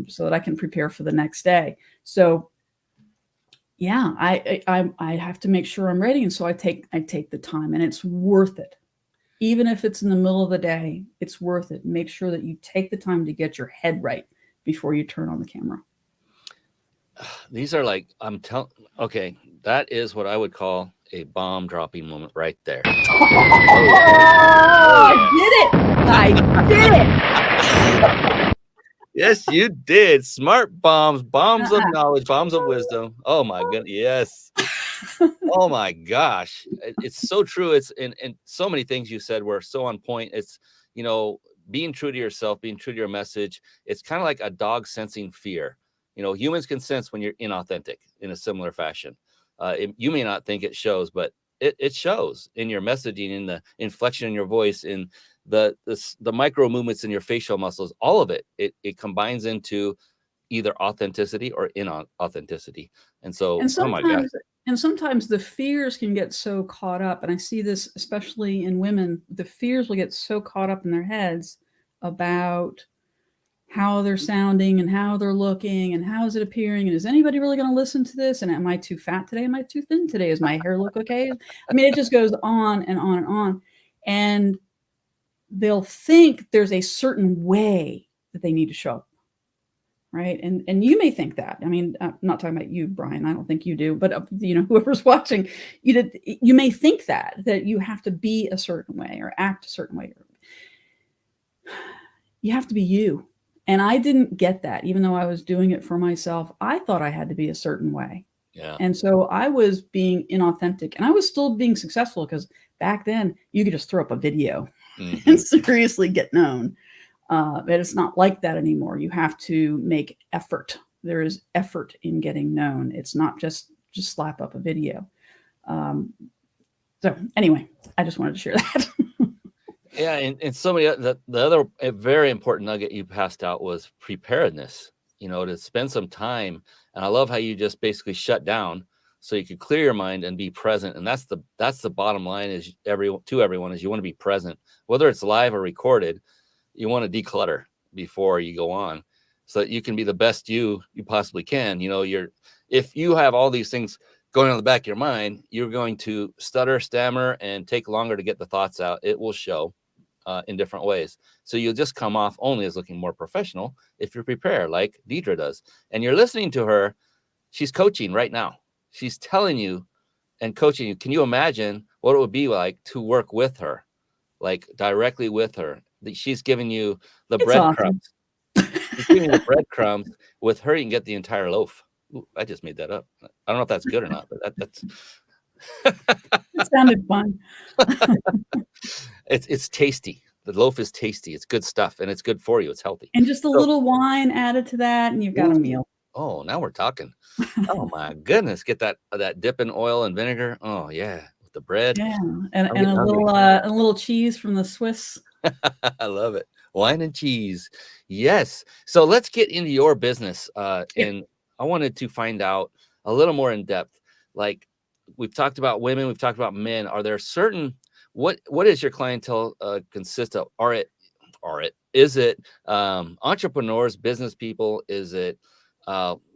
so that I can prepare for the next day. So yeah, I have to make sure I'm ready, and so I take the time, and it's worth it. Even if it's in the middle of the day, it's worth it. Make sure that you take the time to get your head right before you turn on the camera. These are like, okay, that is what I would call a bomb dropping moment right there. I did it. Yes, you did. Smart bombs, bombs of knowledge, bombs of wisdom. Oh my goodness. Yes. Oh my gosh. It's so true. It's and so many things you said were so on point. It's, being true to yourself, being true to your message. It's kind of like a dog sensing fear. Humans can sense when you're inauthentic in a similar fashion. You may not think it shows, but it shows in your messaging, in the inflection in your voice, in the micro movements in your facial muscles. All of it combines into either authenticity or inauthenticity. And so, oh my God. And sometimes the fears can get so caught up, and I see this especially in women, the fears will get so caught up in their heads about how they're sounding and how they're looking and how is it appearing, and is anybody really going to listen to this, and am I too fat today, am I too thin today, is my hair look okay? I mean, it just goes on and on and on, and they'll think there's a certain way that they need to show up, right? And you may think that. I mean, I'm not talking about you, Brian, I don't think you do, but whoever's watching, you may think that you have to be a certain way or act a certain way. You have to be you. And I didn't get that. Even though I was doing it for myself, I thought I had to be a certain way. Yeah. And so I was being inauthentic, and I was still being successful, because back then you could just throw up a video and seriously get known. But it's not like that anymore. You have to make effort. There is effort in getting known. It's not just slap up a video. So anyway, I just wanted to share that. Yeah, and so many. The other very important nugget you passed out was preparedness. To spend some time. And I love how you just basically shut down so you could clear your mind and be present. And that's the bottom line is everyone is you want to be present, whether it's live or recorded. You want to declutter before you go on. so that you can be the best you possibly can. You know, if you have all these things going on the back of your mind, you're going to stutter, stammer, and take longer to get the thoughts out. It will show in different ways. So you'll just come off only as looking more professional if you prepare, like Deidre does. And you're listening to her. She's coaching right now. She's telling you and coaching you. Can you imagine what it would be like to work with her, like directly with her? She's giving you the It's breadcrumbs. awesome. She's giving you the breadcrumbs. With her, you can get the entire loaf. Ooh, I just made that up. I don't know if that's good or not, but that's It sounded fun. it's tasty. The loaf is tasty. It's good stuff, and it's good for you. It's healthy. And just a little wine added to that, and you've got a Ooh. meal. Oh, now we're talking. Oh my goodness. Get that dip in oil and vinegar. Oh yeah. With the bread. Yeah, I'm and getting hungry. a little cheese from the Swiss. I love it. Wine and cheese. Yes. So let's get into your business. And I wanted to find out a little more in depth. Like we've talked about women, we've talked about men. Are there certain what is your clientele consist of? Is it entrepreneurs, business people? Is it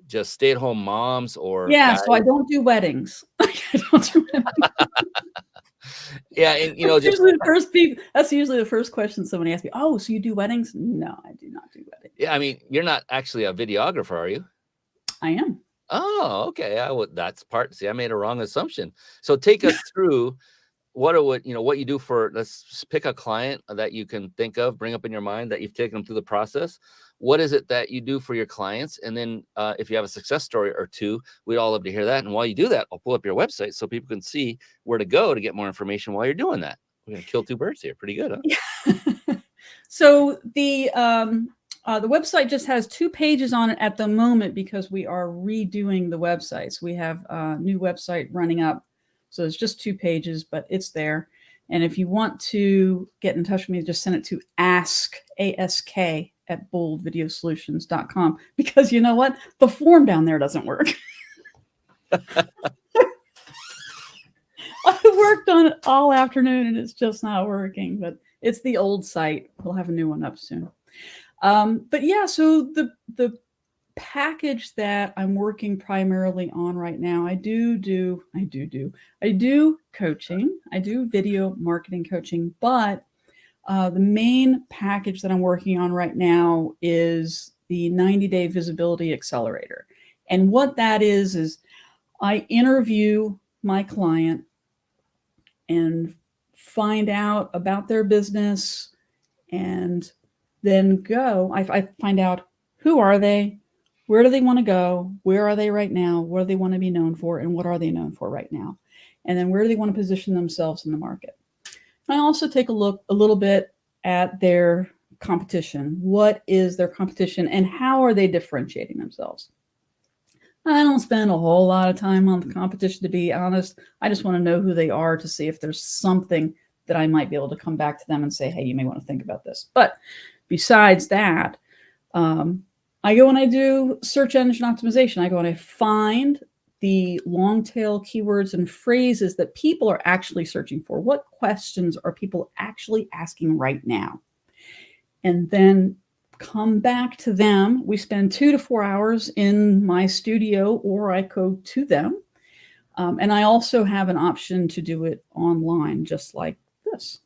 just stay-at-home moms or Yeah, guys? so I don't do weddings. I don't do weddings. Yeah, and That's just usually the first question somebody asks me. Oh, so you do weddings? No, I do not do weddings. yeah, I mean, you're not actually a videographer, are you? I am. Oh, okay. That's part. See, I made a wrong assumption. So take us through what you do for, let's just pick a client that you can think of, bring up in your mind that you've taken them through the process. What is it that you do for your clients? And then if you have a success story or two, we'd all love to hear that. And while you do that, I'll pull up your website so people can see where to go to get more information while you're doing that. We're going to kill two birds here. Pretty good, huh? Yeah. So the website just has 2 pages on it at the moment because we are redoing the websites. We have a new website running up. So it's just 2 pages, but it's there. And if you want to get in touch with me, just send it to ask at boldvideosolutions.com, because you know what? The form down there doesn't work. I worked on it all afternoon and it's just not working, but it's the old site. We'll have a new one up soon. But yeah, so the package that I'm working primarily on right now, I do coaching. I do video marketing coaching, but the main package that I'm working on right now is the 90-day visibility accelerator. And what that is I interview my client and find out about their business, and then I find out, who are they? Where do they want to go? Where are they right now? What do they want to be known for? And what are they known for right now? And then where do they want to position themselves in the market? I also take a little bit at their competition. What is their competition and how are they differentiating themselves? I don't spend a whole lot of time on the competition, to be honest. I just want to know who they are to see if there's something that I might be able to come back to them and say, hey, you may want to think about this. But besides that, I go and I do search engine optimization. I go and I find the long tail keywords and phrases that people are actually searching for. What questions are people actually asking right now? And then come back to them. We spend 2 to 4 hours in my studio, or I go to them. And I also have an option to do it online, just like this.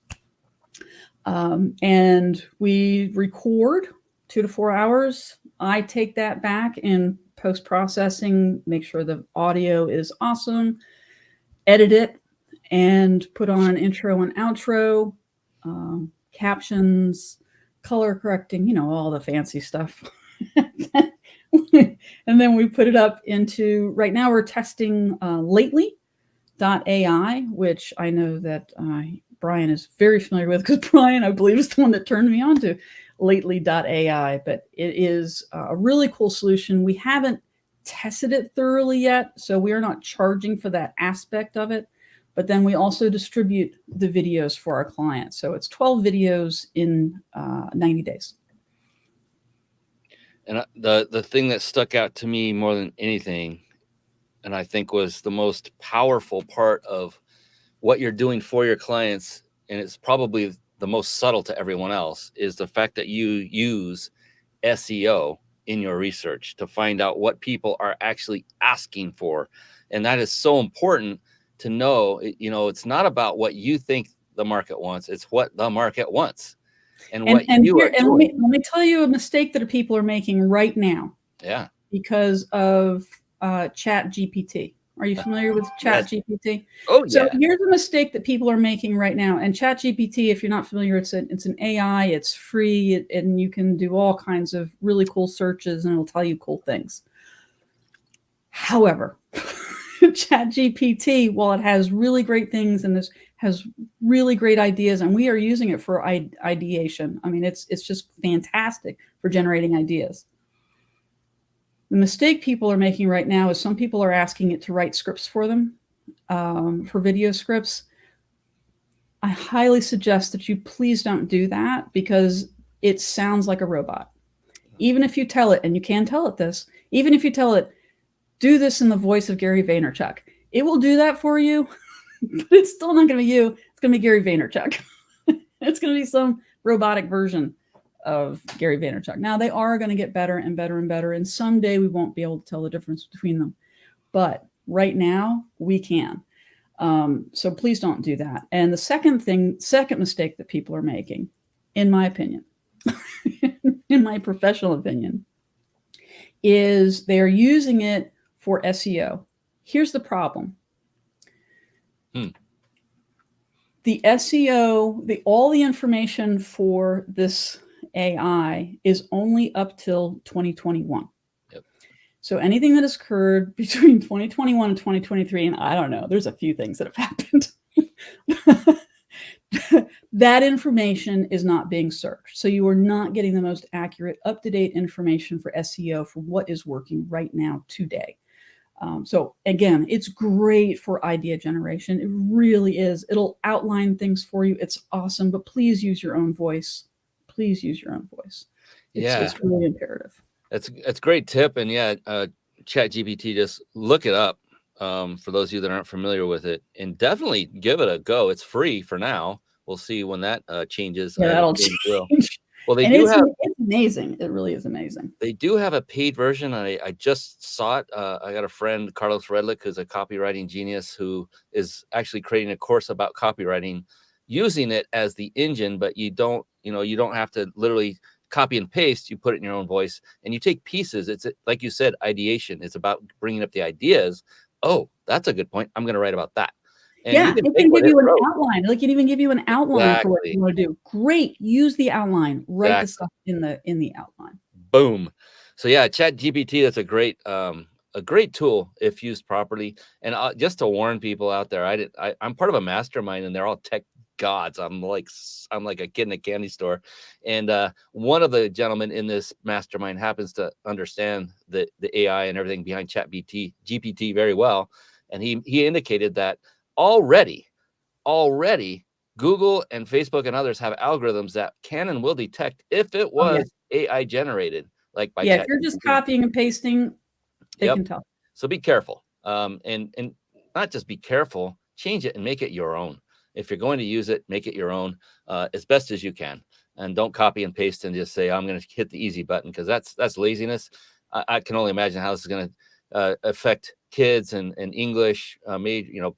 And we record 2 to 4 hours. I take that back in post-processing, make sure the audio is awesome, edit it, and put on an intro and outro, captions, color correcting, all the fancy stuff. And then we put it up into, right now we're testing lately.ai, which I know that Brian is very familiar with, because Brian, I believe, is the one that turned me on to lately.ai. But it is a really cool solution. We haven't tested it thoroughly yet, so we are not charging for that aspect of it. But then we also distribute the videos for our clients. So it's 12 videos in 90 days. And the thing that stuck out to me more than anything, and I think was the most powerful part of what you're doing for your clients, and it's probably the most subtle to everyone else, is the fact that you use SEO in your research to find out what people are actually asking for. And that is so important to know. It's not about what you think the market wants. It's what the market wants and what you are doing. Let me tell you a mistake that people are making right now. Yeah. Because of Chat GPT. Are you familiar with Chat GPT? Oh, yeah. So here's a mistake that people are making right now. And Chat GPT, if you're not familiar, it's an AI. It's free, and you can do all kinds of really cool searches, and it'll tell you cool things. However, Chat GPT, while it has really great things and this has really great ideas, and we are using it for ideation. I mean, it's just fantastic for generating ideas. The mistake people are making right now is some people are asking it to write scripts for them, for video scripts. I highly suggest that you please don't do that because it sounds like a robot. Even if you tell it, and you can tell it this, even if you tell it, do this in the voice of Gary Vaynerchuk, it will do that for you, but it's still not going to be you. It's going to be Gary Vaynerchuk. It's going to be some robotic version of Gary Vaynerchuk. Now, they are going to get better and better and better, and someday we won't be able to tell the difference between them. But right now, we can. So please don't do that. And the second mistake that people are making, in my opinion, in my professional opinion, is they're using it for SEO. Here's the problem. The SEO, all the information for this AI is only up till 2021. Yep. So anything that has occurred between 2021 and 2023, and I don't know, there's a few things that have happened. That information is not being searched. So you are not getting the most accurate, up-to-date information for SEO for what is working right now today. So again, it's great for idea generation. It really is. It'll outline things for you. It's awesome, but please use your own voice. Please use your own voice. It's really imperative. That's a great tip. And Chat GPT, just look it up for those of you that aren't familiar with it, and definitely give it a go. It's free for now. We'll see when that changes. Yeah, that'll change. Well, it's amazing. It really is amazing. They do have a paid version. I just saw it. I got a friend, Carlos Redlick, who's a copywriting genius, who is actually creating a course about copywriting, using it as the engine. But you don't have to literally copy and paste. You put it in your own voice, and you take pieces. It's like you said, ideation. It's about bringing up the ideas. Oh, that's a good point. I'm going to write about that. And it can give you an outline. Like, it can even give you an outline for what you want to do. Great. Use the outline. Write the stuff in the outline. Boom. So Chat GPT, that's a great tool if used properly. And just to warn people out there, I'm part of a mastermind, and they're all tech gods. I'm like a kid in a candy store. And one of the gentlemen in this mastermind happens to understand the AI and everything behind Chat GPT very well. And he indicated that already Google and Facebook and others have algorithms that can and will detect if it was AI generated, like by if you're just copying and pasting, they can tell. So be careful, and not just be careful, change it and make it your own. If you're going to use it, make it your own as best as you can, and don't copy and paste and just say, I'm going to hit the easy button, because that's laziness. I can only imagine how this is going to affect kids and English,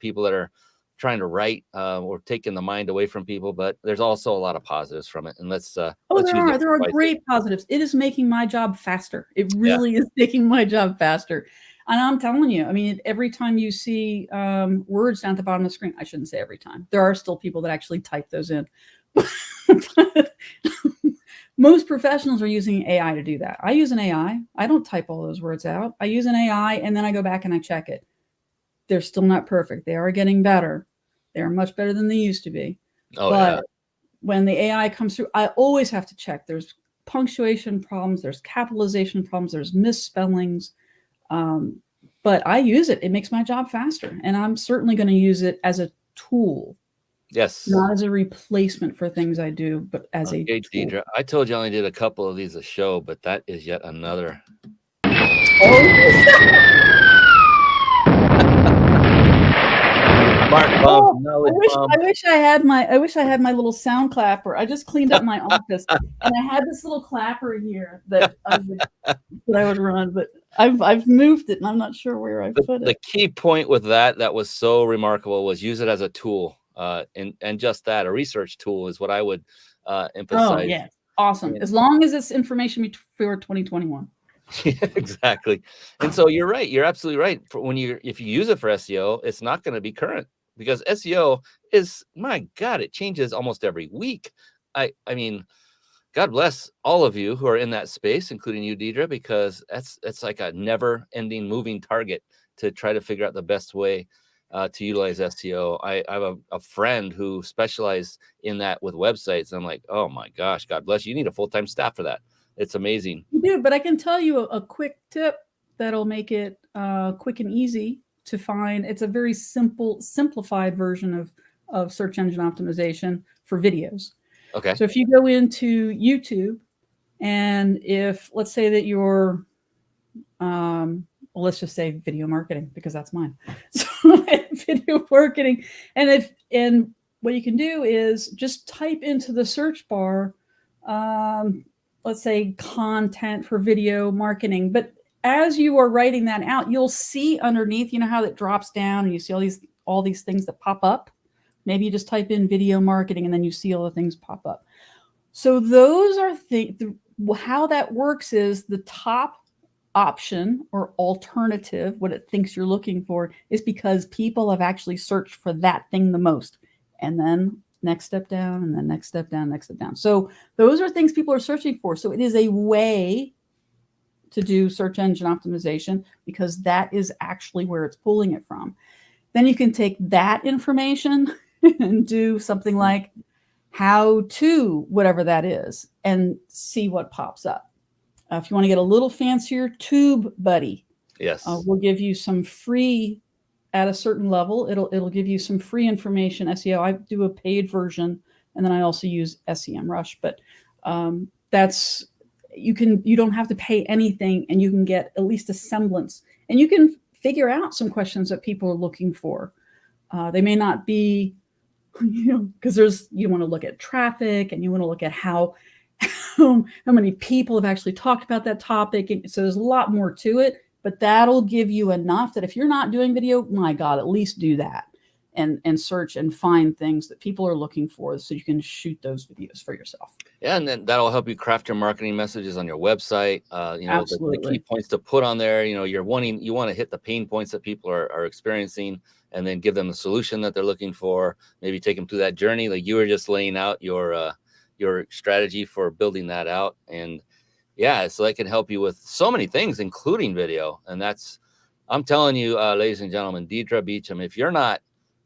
people that are trying to write or taking the mind away from people. But there's also a lot of positives from it. And there are great positives. It is making my job faster. It really is making my job faster. And I'm telling you, I mean, every time you see words down at the bottom of the screen, I shouldn't say every time. There are still people that actually type those in. Most professionals are using AI to do that. I use an AI. I don't type all those words out. I use an AI, and then I go back and I check it. They're still not perfect. They are getting better. They are much better than they used to be. When the AI comes through, I always have to check. There's punctuation problems. There's capitalization problems. There's misspellings. But I use it. It makes my job faster. And I'm certainly going to use it as a tool. Yes. Not as a replacement for things I do, but as a tool. Deidre, I told you I only did a couple of these a show, but that is yet another. Smart Oh, bump, knowledge bump. I wish I had my little sound clapper. I just cleaned up my office and I had this little clapper here that I would run, but I've moved it and I'm not sure where I put The it. key point with that was so remarkable was use it as a tool. And just that, a research tool is what I would Oh, emphasize. yeah. Awesome. And As long as it's information before 2021. yeah, exactly. And so you're right. You're absolutely right. If you use it for SEO, it's not going to be current because SEO is, my God, it changes almost every week. I mean, God bless all of you who are in that space, including you, Deidre, because it's like a never-ending moving target to try to figure out the best way to utilize SEO. I have a friend who specialized in that with websites. I'm like, oh my gosh, God bless you. You need a full-time staff for that. It's amazing. You do, but I can tell you a quick tip that'll make it quick and easy to find. It's a very simplified version of search engine optimization for videos. Okay. So if you go into YouTube and if let's say that you're well, let's just say video marketing because that's mine. So video marketing, and what you can do is just type into the search bar, let's say content for video marketing. But as you are writing that out, you'll see underneath, you know how that drops down and you see all these things that pop up. Maybe you just type in video marketing and then you see all the things pop up. So those are how that works is the top option or alternative, what it thinks you're looking for, is because people have actually searched for that thing the most. And then next step down, and then next step down, next step down. So those are things people are searching for. So it is a way to do search engine optimization because that is actually where it's pulling it from. Then you can take that information and do something like how to whatever that is and see what pops up. If you want to get a little fancier, TubeBuddy. Yes. We'll give you some free at a certain level. It'll give you some free information. SEO. I do a paid version, and then I also use SEMrush. But that's you don't have to pay anything, and you can get at least a semblance, and you can figure out some questions that people are looking for. They may not be, because you want to look at traffic, and you want to look at how many people have actually talked about that topic. And so there's a lot more to it, but that'll give you enough that if you're not doing video, my God, at least do that and search and find things that people are looking for so you can shoot those videos for yourself. Yeah, and then that'll help you craft your marketing messages on your website. The key points to put on there. You want to hit the pain points that people are experiencing, and then give them the solution that they're looking for. Maybe take them through that journey, like you were just laying out your strategy for building that out. And yeah, so that can help you with so many things, including video. And I'm telling you, ladies and gentlemen, Deidre Beacham, if you're not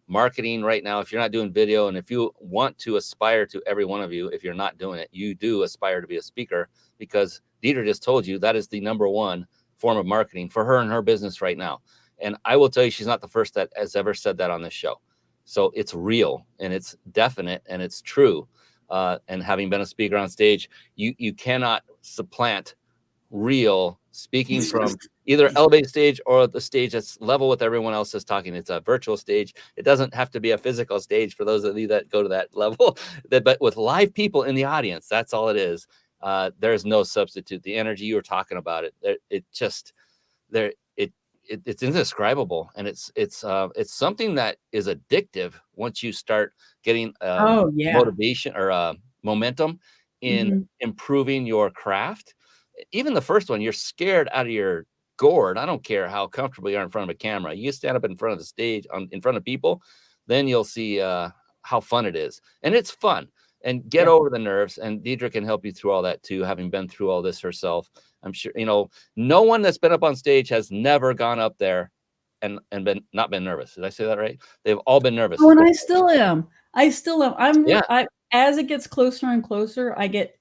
marketing right now, if you're not doing video, and if you want to aspire to, every one of you, if you're not doing it, you do aspire to be a speaker, because Deidre just told you that is the number one form of marketing for her and her business right now. And I will tell you, she's not the first that has ever said that on this show. So it's real and it's definite and it's true. And having been a speaker on stage, you cannot supplant real speaking from either elevated stage or the stage that's level with everyone else is talking. It's a virtual stage. It doesn't have to be a physical stage for those of you that go to that level. But with live people in the audience, that's all it is. There's no substitute. The energy you were talking about, it's indescribable, and it's something that is addictive once you start getting motivation or momentum in improving your craft. Even the first one, you're scared out of your gourd. I don't care how comfortable you are in front of a camera. You stand up in front of the stage, in front of people, then you'll see how fun it is. And it's fun. And get over the nerves. And Deidre can help you through all that too, having been through all this herself. I'm sure, no one that's been up on stage has never gone up there and not been nervous. Did I say that right? They've all been nervous. Oh, and I still am. As it gets closer and closer, I get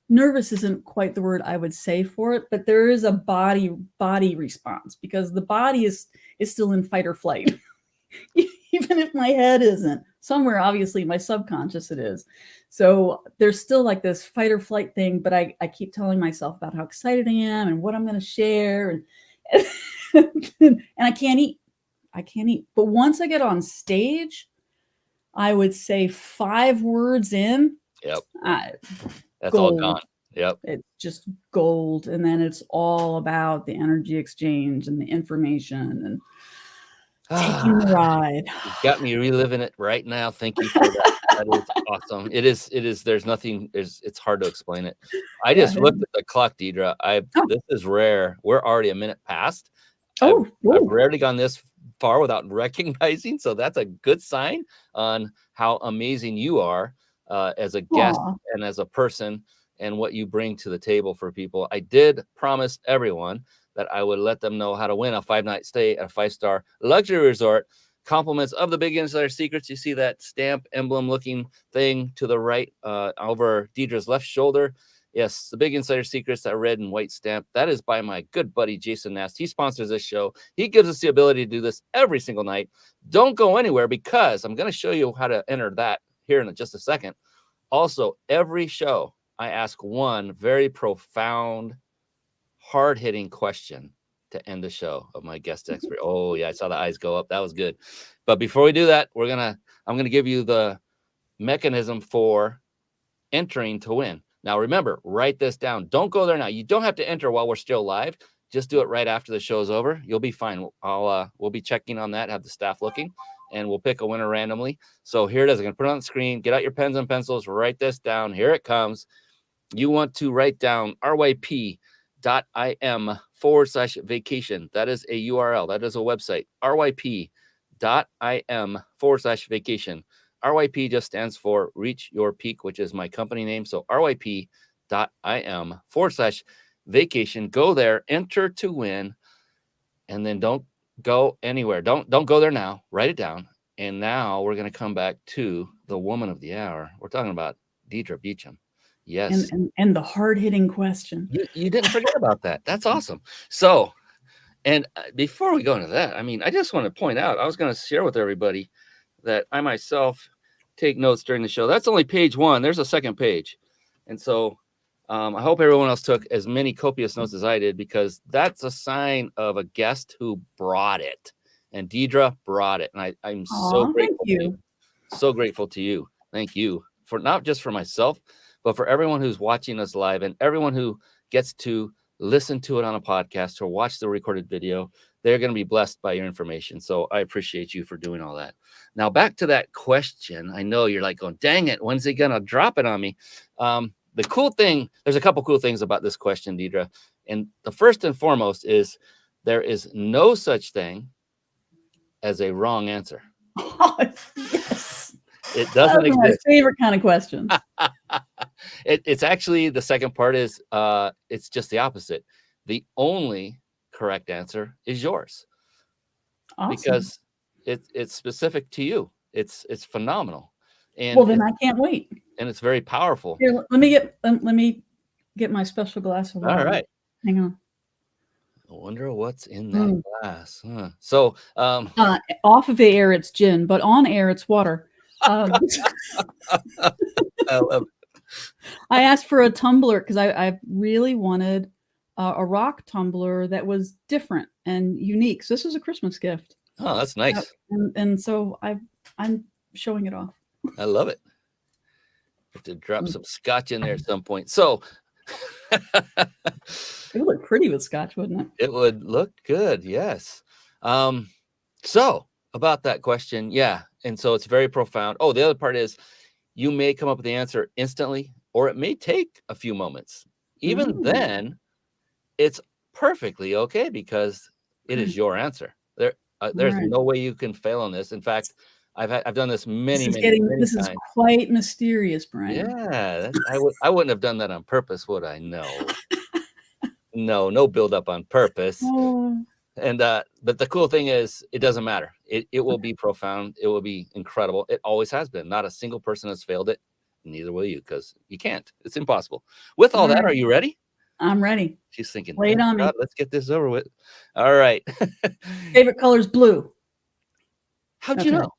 nervous isn't quite the word I would say for it, but there is a body response because the body is still in fight or flight. Even if my head isn't, somewhere obviously my subconscious it is. So there's still like this fight or flight thing, but I keep telling myself about how excited I am and what I'm going to share, and I can't eat. I can't eat. But once I get on stage, I would say 5 words in, Yep. uh, That's all gold. gone. Yep. It's just gold. And then it's all about the energy exchange and the information and taking the ride. You got me reliving it right now. Thank you for that. That is awesome. It is. There's nothing. It's hard to explain it. I Yeah. just looked at the clock, Deidre. This is rare. We're already a minute past. I've Oh, rarely gone this far without recognizing. So that's a good sign on how amazing you are as a guest aw. and as a person and what you bring to the table for people. I did promise everyone that I would let them know how to win a 5-night stay at a 5-star luxury resort. Compliments of the Big Insider Secrets. You see that stamp emblem looking thing to the right over Deidre's left shoulder. Yes, the Big Insider Secrets, that red and white stamp. That is by my good buddy, Jason Nast. He sponsors this show. He gives us the ability to do this every single night. Don't go anywhere because I'm going to show you how to enter that here in just a second. Also, every show, I ask one very profound, hard-hitting question to end the show of my guest expert. Oh, yeah, I saw the eyes go up. That was good. But before we do that, I'm going to give you the mechanism for entering to win. Now, remember, write this down. Don't go there now. You don't have to enter while we're still live. Just do it right after the show's over. You'll be fine. We'll be checking on that, have the staff looking, and we'll pick a winner randomly. So here it is. I'm going to put it on the screen. Get out your pens and pencils. Write this down. Here it comes. You want to write down ryp.im/vacation. That is a URL. That is a website. ryp.im/vacation. RYP just stands for Reach Your Peak, which is my company name. So ryp.im/vacation. Go there, enter to win, and then don't go anywhere. Don't go there now. Write it down. And now we're going to come back to the woman of the hour. We're talking about Deidre Beacham. Yes. And the hard-hitting question. You didn't forget about that. That's awesome. So, and before we go into that, I mean, I just want to point out, I was going to share with everybody that I myself take notes during the show. That's only page 1. There's a second page. And so I hope everyone else took as many copious notes as I did, because that's a sign of a guest who brought it. And Deidre brought it. And I'm so grateful. Thank you. So grateful to you. Thank you for not just for myself, but for everyone who's watching us live and everyone who gets to listen to it on a podcast or watch the recorded video. They're going to be blessed by your information. So I appreciate you for doing all that. Now, back to that question. I know you're like going, dang it, when's he going to drop it on me? The cool thing, there's a couple cool things about this question, Deidre. And the first and foremost is there is no such thing as a wrong answer. Oh, yes. It doesn't exist. My favorite kind of question. It's actually, the second part is it's just the opposite. The only correct answer is yours. Awesome. Because it's specific to you. It's phenomenal. And well, then I can't wait. And it's very powerful. Here, let me get my special glass of water. All right. Hang on. I wonder what's in that glass. Huh. So off of the air, it's gin, but on air, it's water. I love it. I asked for a tumbler because I really wanted a rock tumbler that was different and unique. So this was a Christmas gift. Oh, that's nice. And so I'm showing it off. I love it. Have to drop some scotch in there at some point. So it would look pretty with scotch, wouldn't it? It would look good, yes. So about that question, yeah. And so it's very profound. Oh, the other part is you may come up with the answer instantly, or it may take a few moments. Even then, it's perfectly okay because it is your answer. There's no way you can fail on this. In fact, I've done this many times. This is quite mysterious, Brian. Yeah, I wouldn't have done that on purpose, would I? No build up on purpose. Oh. And but the cool thing is, it doesn't matter. It will be profound. It will be incredible. It always has been. Not a single person has failed it. Neither will you, because you can't. It's impossible. With all that, are you ready? I'm ready. She's thinking, lay it on me. Let's get this over with. All right. Favorite color is blue. How'd you know?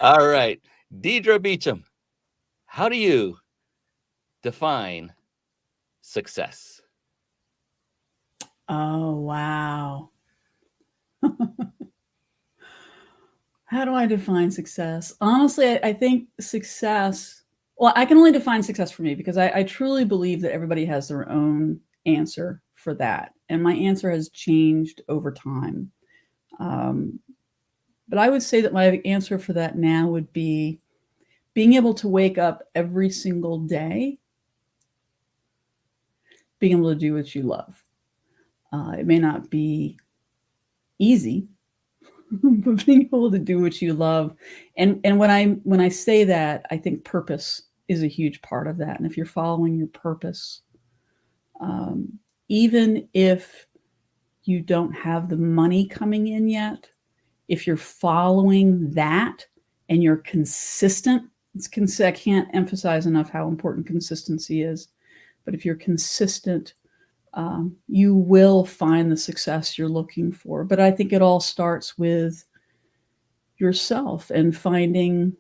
All right. Deidre Beacham, how do you define success? Oh, wow. How do I define success? Honestly, I think success, well, I can only define success for me because I truly believe that everybody has their own answer for that. And my answer has changed over time. But I would say that my answer for that now would be being able to wake up every single day, being able to do what you love. It may not be easy, but being able to do what you love. And when I say that, I think purpose is a huge part of that. And if you're following your purpose, even if you don't have the money coming in yet, if you're following that and you're consistent, I can't emphasize enough how important consistency is. But if you're consistent, you will find the success you're looking for. But I think it all starts with yourself and finding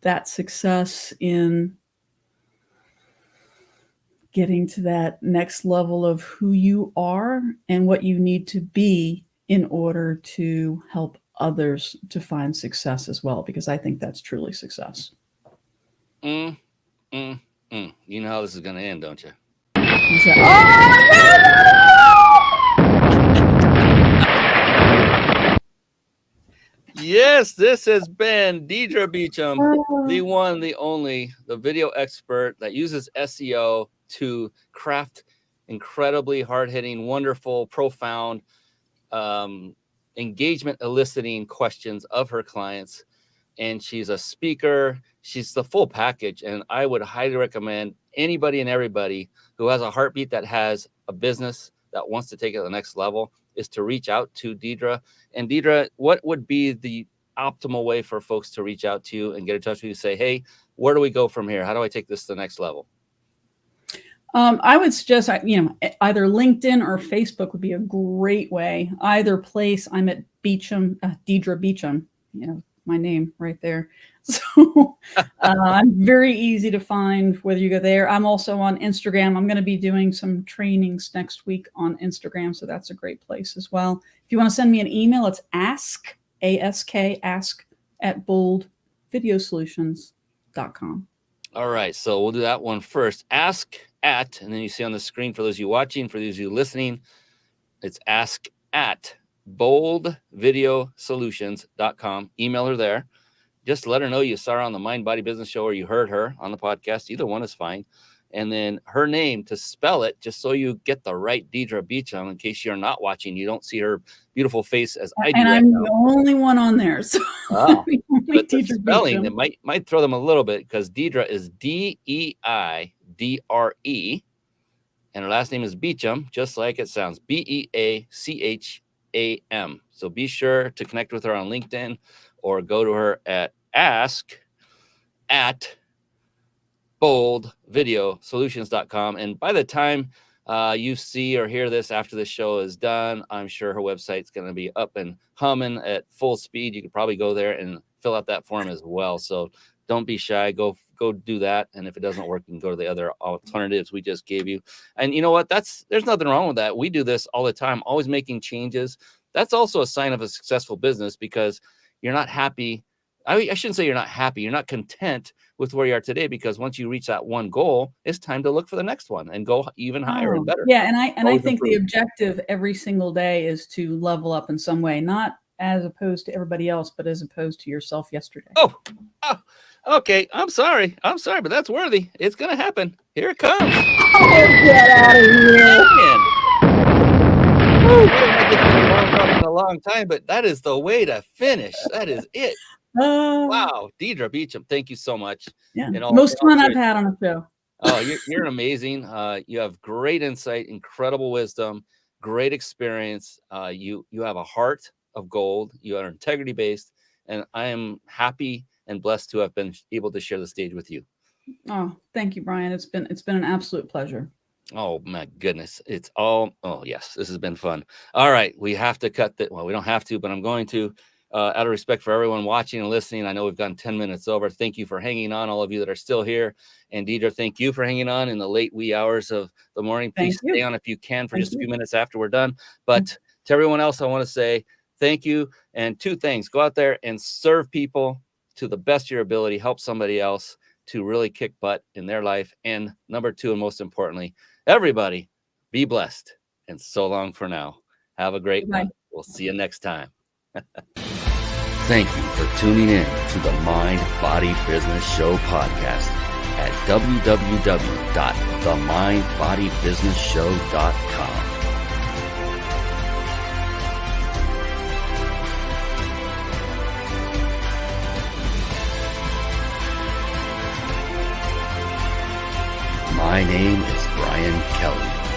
that success in getting to that next level of who you are and what you need to be in order to help others to find success as well, because I think that's truly success. You know how this is going to end, don't you? You say, Yes, this has been Deidre Beacham, the one, the only, the video expert that uses SEO to craft incredibly hard-hitting, wonderful, profound, engagement eliciting questions of her clients. And she's a speaker. She's the full package. And I would highly recommend anybody and everybody who has a heartbeat that has a business that wants to take it to the next level is to reach out to Deidre. And Deidre, what would be the optimal way for folks to reach out to you and get in touch with you, say, hey, where do we go from here? How do I take this to the next level? I would suggest, either LinkedIn or Facebook would be a great way. Either place, I'm at Beacham, Deidre Beacham, my name right there. So I'm very easy to find whether you go there. I'm also on Instagram. I'm going to be doing some trainings next week on Instagram. So that's a great place as well. If you want to send me an email, it's ask at boldvideosolutions.com. All right. So we'll do that one first. Ask at, and then you see on the screen for those of you watching, for those of you listening, it's ask at boldvideosolutions.com. Email her there. Just let her know you saw her on the Mind Body Business Show or you heard her on the podcast. Either one is fine. And then her name, to spell it, just so you get the right Deidre Beacham, in case you're not watching, you don't see her beautiful face as I do. And I'm the only one on there. So but the spelling, it might throw them a little bit, because Deidre is Deidre, and her last name is Beacham, just like it sounds, Beacham. So be sure to connect with her on LinkedIn or go to her at ask at boldvideosolutions.com. And by the time you see or hear this after the show is done, I'm sure her website's going to be up and humming at full speed. You could probably go there and fill out that form as well. So don't be shy. Go do that. And if it doesn't work, you can go to the other alternatives we just gave you. And you know what? There's nothing wrong with that. We do this all the time, always making changes. That's also a sign of a successful business, because you're not happy. I shouldn't say you're not happy. You're not content with where you are today, because once you reach that one goal, it's time to look for the next one and go even higher and better. Yeah. And I think the objective every single day is to level up in some way, not as opposed to everybody else, but as opposed to yourself yesterday. Oh, okay. I'm sorry, but that's worthy. It's going to happen. Here it comes. Oh, get out of here. In a long time, but that is the way to finish. That is it. Wow, Deidre Beacham, thank you so much. Yeah, most fun I've had on a show. Oh, you're amazing. You have great insight, incredible wisdom, great experience. You have a heart of gold. You are integrity based, and I am happy and blessed to have been able to share the stage with you. Oh, thank you, Brian. It's been an absolute pleasure. Oh my goodness. Oh yes, this has been fun. All right. We have to cut that. Well, we don't have to, but I'm going to. out of respect for everyone watching and listening, I know we've gone 10 minutes over. Thank you for hanging on, all of you that are still here. And Deidre, thank you for hanging on in the late wee hours of the morning. Please stay on if you can for just a few minutes after we're done. But to everyone else, I want to say thank you. And 2 things: go out there and serve people to the best of your ability, help somebody else to really kick butt in their life. And number 2, and most importantly, everybody be blessed. And so long for now. Have a great night. We'll see you next time. Thank you for tuning in to the Mind Body Business Show podcast at www.themindbodybusinessshow.com. My name is Brian Kelly.